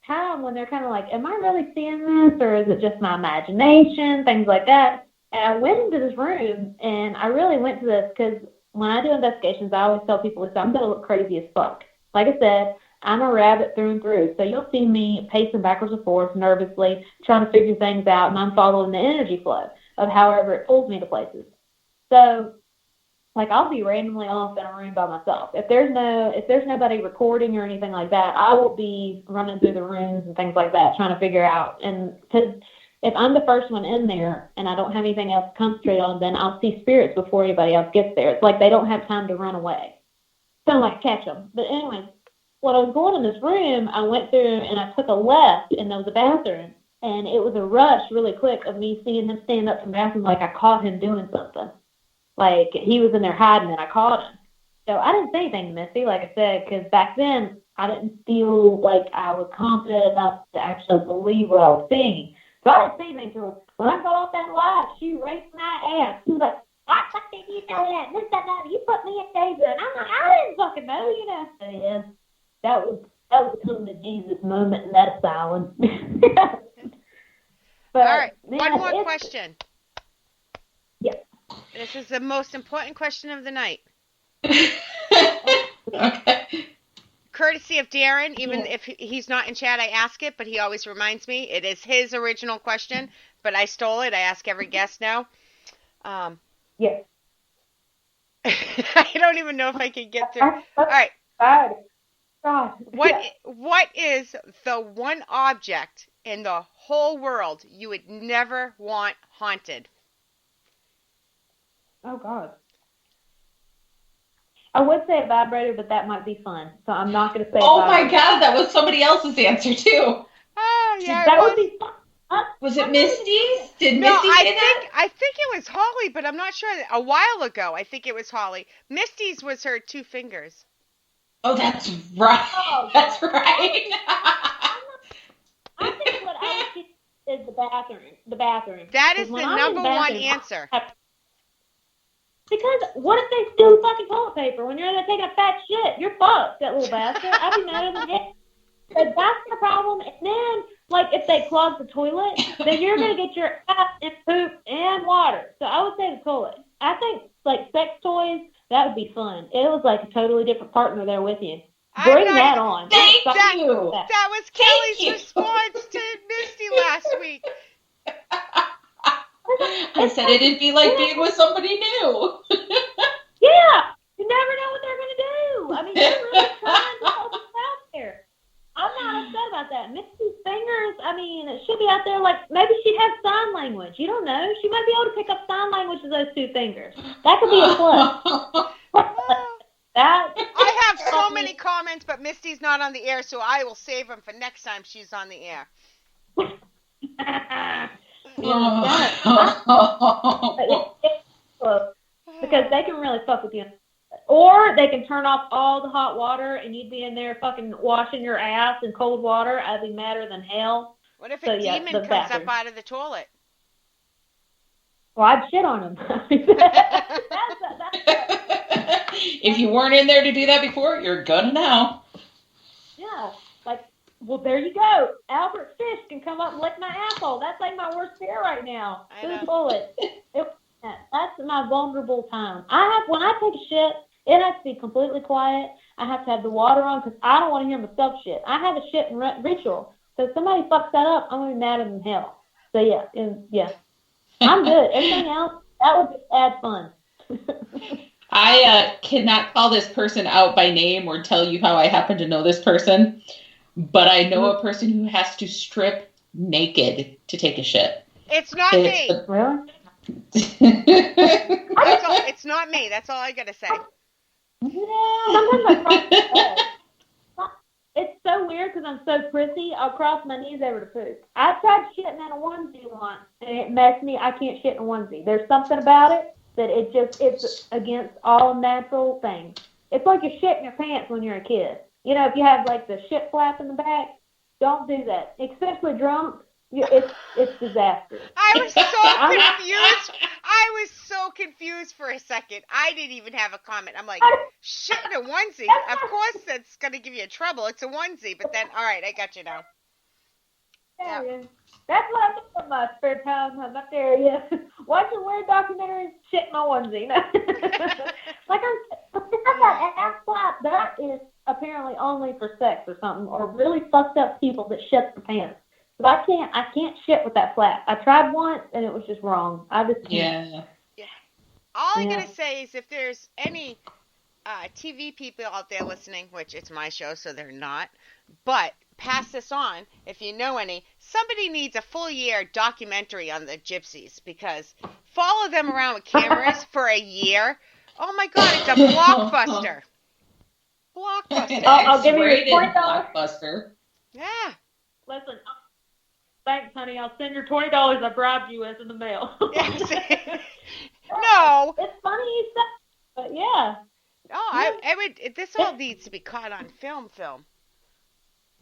time when they're kind of like, am I really seeing this, or is it just my imagination, things like that. And I went into this room, and I really went to this because when I do investigations, I always tell people, I'm going to look crazy as fuck. Like I said, I'm a rabbit through and through. So you'll see me pacing backwards and forwards nervously, trying to figure things out, and I'm following the energy flow of however it pulls me to places. So, like, I'll be randomly off in a room by myself. If there's nobody recording or anything like that, I will be running through the rooms and things like that, trying to figure out. And because if I'm the first one in there and I don't have anything else to concentrate on, then I'll see spirits before anybody else gets there. It's like they don't have time to run away. Kind of like catch them. But anyway, when I was going in this room, I went through and I took a left, and there was a bathroom. and it was a rush really quick of me seeing him stand up from the bathroom like I caught him doing something. Like he was in there hiding and I caught him. So I didn't say anything to Misty, like I said, because back then I didn't feel like I was confident enough to actually believe what I was seeing. So I didn't say anything to her. When I got off that live, she raised my ass. She was like, "Why the fuck did you know that? This, that, you put me in danger." And I'm like, "I didn't fucking know, you know." So yeah, that was come to Jesus moment in that asylum. But, All right, man, one more question. Yeah. This is the most important question of the night. Okay. Courtesy of Darren, even if he's not in chat, I ask it, but he always reminds me. It is his original question, but I stole it. I ask every guest now. Yes. I don't even know if I can get through. All right. God. What is the one object in the whole world you would never want haunted? Oh, God. I would say a vibrator, but that might be fun. So I'm not going to say Oh vibrator. my God, that was somebody else's answer too. Oh, yeah. That would be fun. Was it Misty's? Did No, Misty say that? I think it was Holly, but I'm not sure. A while ago, I think it was Holly. Misty's was her 2 fingers. Oh, that's right. Oh, That's God. right. I think what I would choose is the bathroom. The bathroom. That is Because the when I'm in number the one bathroom, answer. Because what if they steal fucking toilet paper when you're in there taking a fat shit? You're fucked, that little bastard. I'd be mad at them. But that's the problem. And then, like, if they clog the toilet, then you're going to get your ass and poop and water. So I would say the toilet. I think, like, sex toys, that would be fun. It was like a totally different partner there with you. Bring that on. Thank That- you. That was Thank Kelly's you. response to Misty last week. I said it'd be like being with somebody new. Yeah. You never know what they're going to do. I mean, you're really trying to help us out there. I'm not upset about that. Misty's fingers, I mean, it should be out there like, maybe she'd have sign language. You don't know. She might be able to pick up sign language with those 2 fingers. That could be a plus. I have so many comments, but Misty's not on the air, so I will save them for next time she's on the air. Because they can really fuck with you. Or they can turn off all the hot water and you'd be in there fucking washing your ass in cold water. I'd be madder than hell. What if a So, yeah, demon the comes bathroom. up out of the toilet? Well, I'd shit on them. If you weren't in there to do that before, you're gonna now. Yeah, like, well, there you go. Albert Fish can come up and lick my asshole. That's like my worst fear right now. I know. Who's bullet? That's my vulnerable time. When I take a shit, it has to be completely quiet. I have to have the water on because I don't want to hear myself shit. I have a shit ritual. So if somebody fucks that up, I'm going to be madder than hell. So yeah. I'm good. Everything else, that would just add fun. I cannot call this person out by name or tell you how I happen to know this person, but I know a person who has to strip naked to take a shit. It's not me. Really? It's not me. That's all I got to say. Sometimes I cross my legs. It's so weird because I'm so prissy. I'll cross my knees over to poop. I tried shitting in a onesie once, and it messed me. I can't shit in a onesie. There's something about it that it's against all natural things. It's like you're shitting your pants when you're a kid. You know, if you have like the shit flap in the back, don't do that. Especially drunk. It's disastrous. I was so confused. I was so confused for a second. I didn't even have a comment. I'm like, shit in a onesie. Of course that's going to give you trouble. It's a onesie. But then, all right, I got you now. Yeah. That's what I do in my spare time. I'm up there, watching weird documentaries, shit in my onesie. Like I got that ass flap. That is apparently only for sex or something, or really fucked up people that shit their pants. But I can't shit with that flap. I tried once and it was just wrong. I just can't. Yeah. All I'm going to say is if there's any TV people out there listening, which it's my show, so they're not, but pass this on if you know any. Somebody needs a full year documentary on the Gypsies because follow them around with cameras for a year. Oh my God, it's a blockbuster. I'll give you X-rated $20. blockbuster. Yeah. Listen, thanks, honey. I'll send your $20 I bribed you with in the mail. No. It's funny you said, but yeah. No, I would. This all needs to be caught on film.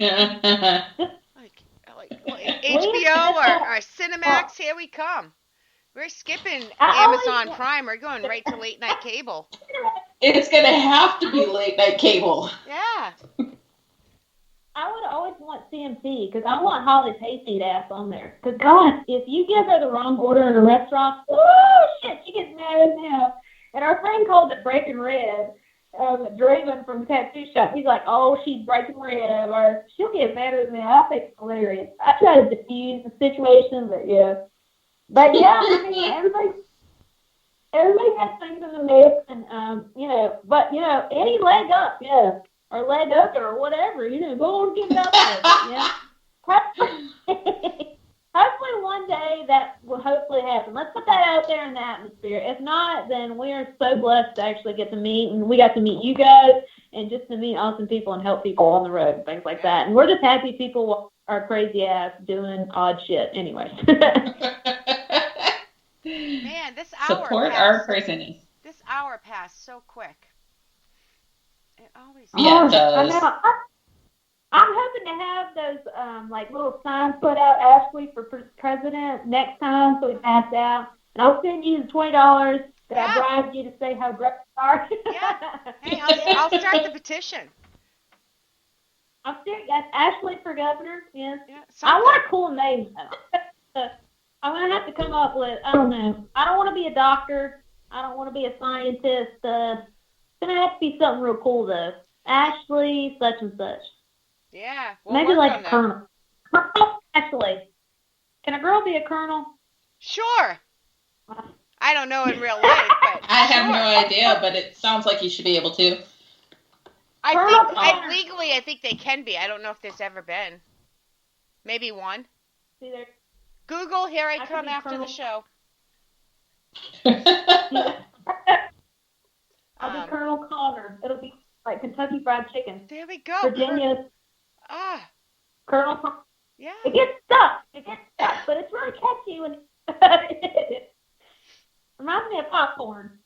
Like HBO or Cinemax, here we come. We're skipping Amazon Prime. We're going right to late night cable. It's going to have to be late night cable. Yeah. I would always want CMT because I want Holly's hayseed ass on there. Because, God, if you give her the wrong order in a restaurant, oh, shit, she gets mad as hell. And our friend called it breaking red. Draven from the tattoo shop, he's like, oh, she's breaking red, or she'll get madder than me. I think it's hilarious. I try to diffuse the situation, but yeah. But yeah, I mean, everybody has things in the mix, and but any leg up, yeah, or leg up or whatever, go on, get it up there, yeah. Hopefully one day that will hopefully happen. Let's put that out there in the atmosphere. If not, then we are so blessed to actually get to meet, and we got to meet you guys, and just to meet awesome people and help people on the road and things like that. And we're just happy people are crazy ass doing odd shit anyway. Man, this hour Support our craziness. This hour passed so quick. It always Yeah, it does. I know. I'm hoping to have those little signs put out, Ashley, for president next time, so we pass out. And I'll send you the $20 that I bribed you to say how great you are. Yeah. Hey, I'll start the petition. I'm serious. That's Ashley for governor. Yes. Yeah, I want a cool name, though. I'm going to have to come up with, I don't know. I don't want to be a doctor. I don't want to be a scientist. It's going to have to be something real cool, though. Ashley such and such. Yeah. We'll maybe like a that. colonel. Ashley. Can a girl be a colonel? Sure. I don't know in real life, but I have no idea, but it sounds like you should be able to. Legally, I think they can be. I don't know if there's ever been. Maybe one. See there. Google, here I come after the show. I'll be Colonel Connor. It'll be like Kentucky Fried Chicken. There we go. Virginia. Colonel Connor. Yeah. It gets stuck, but it's really catchy when reminds me of popcorn.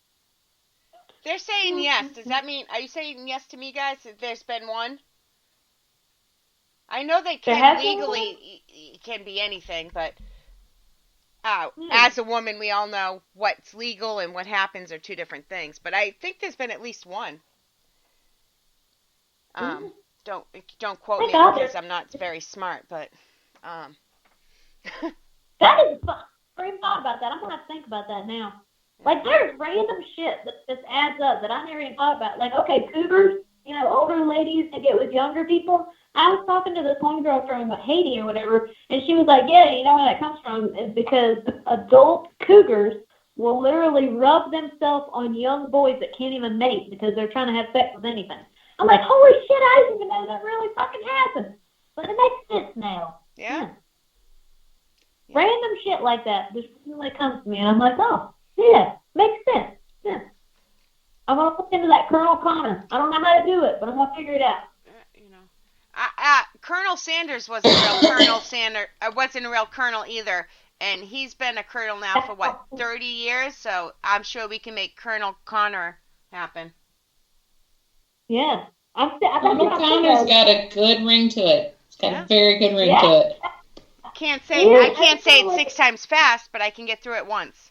They're saying yes. Does that mean, are you saying yes to me, guys, that there's been one? I know they can legally, it can be anything, but as a woman, we all know what's legal and what happens are two different things. But I think there's been at least one. Don't quote me because I'm not very smart, but that is fun. I even thought about that. I'm gonna have to think about that now. Like there's random shit that just adds up that I never even thought about. Like cougars, older ladies that get with younger people. I was talking to this one girl from Haiti or whatever, and she was like, yeah, you know where that comes from? Is because adult cougars will literally rub themselves on young boys that can't even mate because they're trying to have sex with anything. I'm like, holy shit, I didn't even know that really fucking happened. But it makes sense now. Yeah. Random shit like that just really comes to me, and I'm like, oh, yeah, makes sense. Yeah. I'm going to look into that Colonel Connor. I don't know how to do it, but I'm going to figure it out. Colonel Sanders wasn't a real Colonel Sanders. Wasn't a real Colonel either, and he's been a Colonel now for 30 years. So I'm sure we can make Colonel Connor happen. Yeah, Colonel Connor's got a good ring to it. It's got a very good ring to it. I can't say it 6 times fast, but I can get through it once.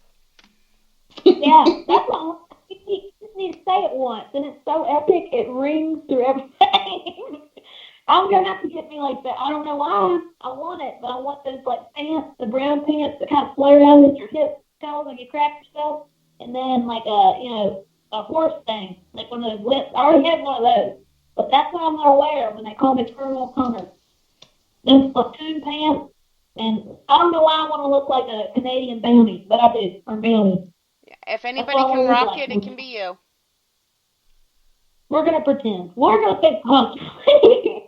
Yeah, that's all. You just need to say it once, and it's so epic. It rings through everything. I'm gonna have to get me like that. I don't know why I want it, but I want those pants, the brown pants that kind of flare around at your hips, like you crack yourself, and then a horse thing, like one of those whips. I already have one of those, but that's what I'm gonna wear when they call me Colonel Connor. Those platoon pants, and I don't know why I want to look like a Canadian bounty, but I do, or bounty. If anybody can rock it, it can be you. We're gonna pretend. We're gonna think constantly.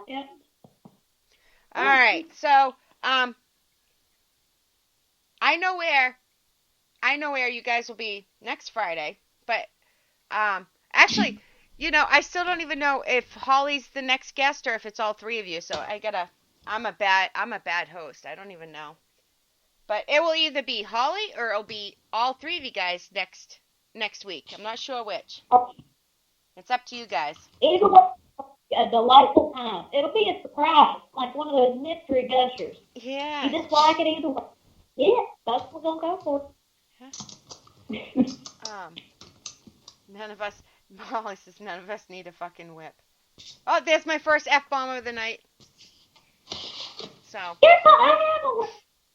Yeah. All right. So, I know where you guys will be next Friday, but actually, I still don't even know if Holly's the next guest or if it's all three of you. So I gotta I'm a bad host. I don't even know. But it will either be Holly or it'll be all three of you guys next week. I'm not sure which. It's up to you guys. Either way, a delightful time. It'll be a surprise, like one of those mystery gushers. Yeah. You just like it either way. Yeah, that's what we're gonna go for. None of us. Holly says none of us need a fucking whip. Oh, there's my first F-bomb of the night. So. Here's what I have a whip.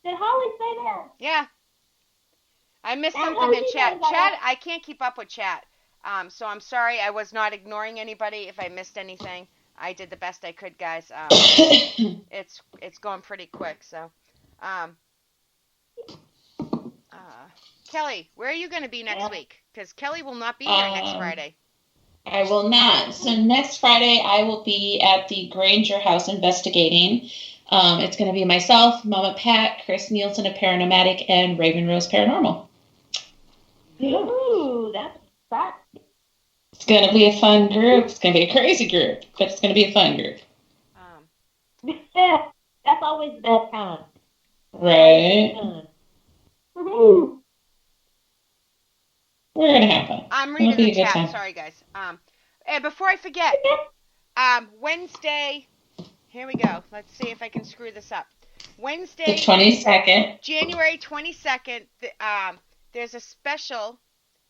Did Holly say that? Yeah. I missed something in chat. Chat, I can't keep up with chat. So I'm sorry. I was not ignoring anybody. If I missed anything, I did the best I could, guys. It's going pretty quick. So, Kelly, where are you going to be next week? Because Kelly will not be here next Friday. I will not. So next Friday, I will be at the Granger House investigating. It's going to be myself, Mama Pat, Chris Nielsen of Paranormatic, and Raven Rose Paranormal. Ooh, that's exciting. It's going to be a fun group. It's going to be a crazy group, but it's going to be a fun group. That's always the best time. Right? Mm-hmm. We're going to have fun. I'm reading the chat. Sorry, guys. And before I forget, Wednesday, here we go. Let's see if I can screw this up. Wednesday, the 22nd. January 22nd, there's a special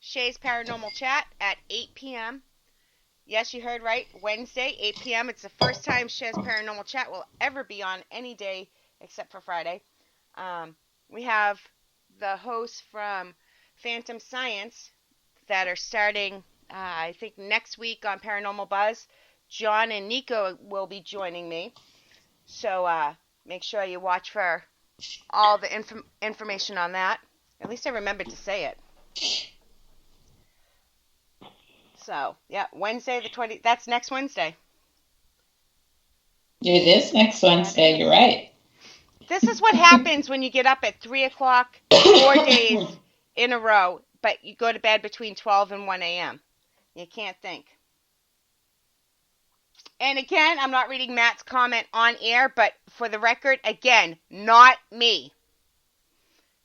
Shay's Paranormal Chat at 8 p.m. Yes, you heard right. Wednesday, 8 p.m. It's the first time Shay's Paranormal Chat will ever be on any day except for Friday. We have the hosts from Phantom Science that are starting, I think, next week on Paranormal Buzz. John and Nico will be joining me. So make sure you watch for all the information on that. At least I remembered to say it. So, yeah, Wednesday the 20th. That's next Wednesday. It is next Wednesday. You're right. This is what happens when you get up at 3 o'clock 4 days in a row, but you go to bed between 12 and 1 a.m. You can't think. And again, I'm not reading Matt's comment on air, but for the record, again, not me.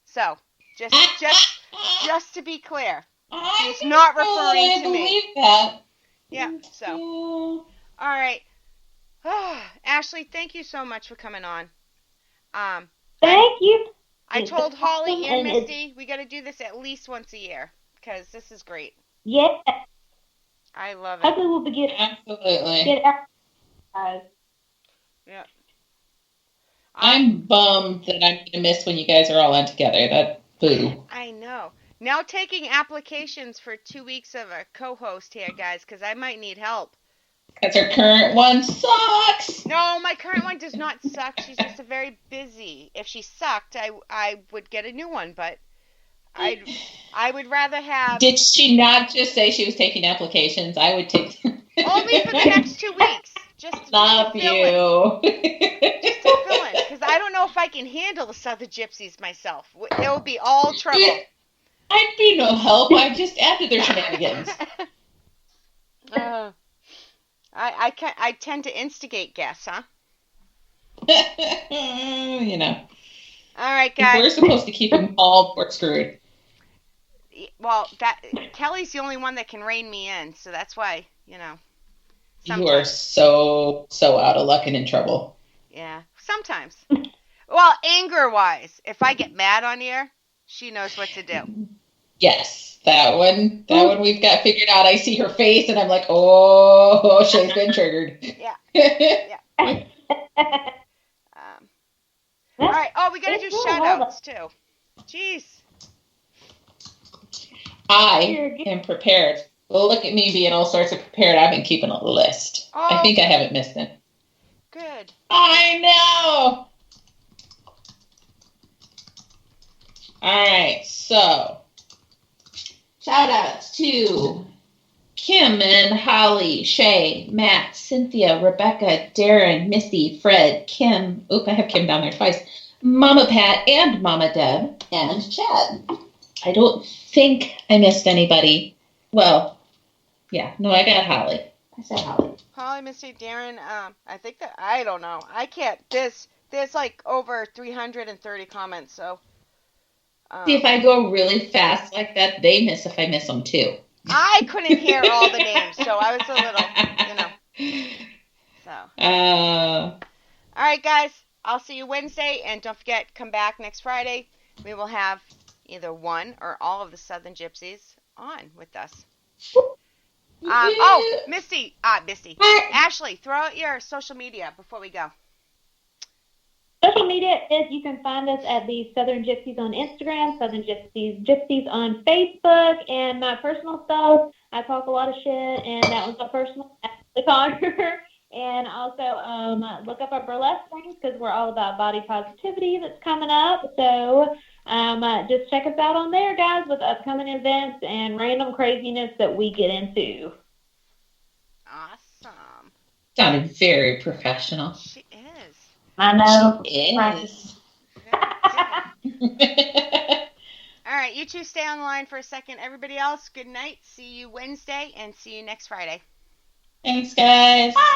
So, just to be clear, he's not referring to me. I believe that. Yeah, so. All right. Ashley, thank you so much for coming on. Thank you. I told Holly and Misty we got to do this at least once a year because this is great. Yeah. I love it. Hopefully we'll begin. Absolutely. Yeah. I'm bummed that I'm going to miss when you guys are all on together. That boo. I know. Now taking applications for 2 weeks of a co-host here, guys, because I might need help. Because her current one sucks. No, my current one does not suck. She's just very busy. If she sucked, I would get a new one, but I would rather have... Did she not just say she was taking applications? I would take... Only for the next 2 weeks. Just to Love you. Just to fill in. Because I don't know if I can handle the Southern Gypsies myself. It will be all trouble. I'd be no help. I just added their shenanigans. I tend to instigate guests, huh? You know. All right, guys. We're supposed to keep them all screwed. Well, Kelly's the only one that can rein me in, so that's why, you know. Sometimes. You are so out of luck and in trouble. Yeah, sometimes. Well, anger-wise, if I get mad on air, she knows what to do. Yes, that one we've got figured out. I see her face, and I'm like, oh, she's been triggered. Yeah. Yeah. All right. Oh, we got to do shout-outs, too. Jeez. I am prepared. Well, look at me being all sorts of prepared. I've been keeping a list. Oh, I think I haven't missed it. Good. I know. All right, so shout outs to Kim and Holly, Shay, Matt, Cynthia, Rebecca, Darren, Missy, Fred, Kim. Oop, I have Kim down there twice. Mama Pat and Mama Deb and Chad. I don't think I missed anybody. Well, yeah, no, I got Holly. I said Holly. Holly, Misty, Darren, I think that, I don't know. I can't, there's like over 330 comments, so. See, if I go really fast like that, they miss if I miss them too. I couldn't hear all the names, so I was a little, So. All right, guys. I'll see you Wednesday, and don't forget, come back next Friday. We will have either one or all of the Southern Gypsies on with us. Misty. Ashley, throw out your social media before we go. Social media is you can find us at the Southern Gypsies on Instagram, Southern Gypsies on Facebook, and my personal stuff. I talk a lot of shit, and that was my personal, The Conqueror. And also look up our burlesque things because we're all about body positivity that's coming up. So just check us out on there, guys, with upcoming events and random craziness that we get into. Awesome. Sounded very professional. She is. I know. She is. All right, you two stay on the line for a second. Everybody else, good night. See you Wednesday and see you next Friday. Thanks, guys. Bye.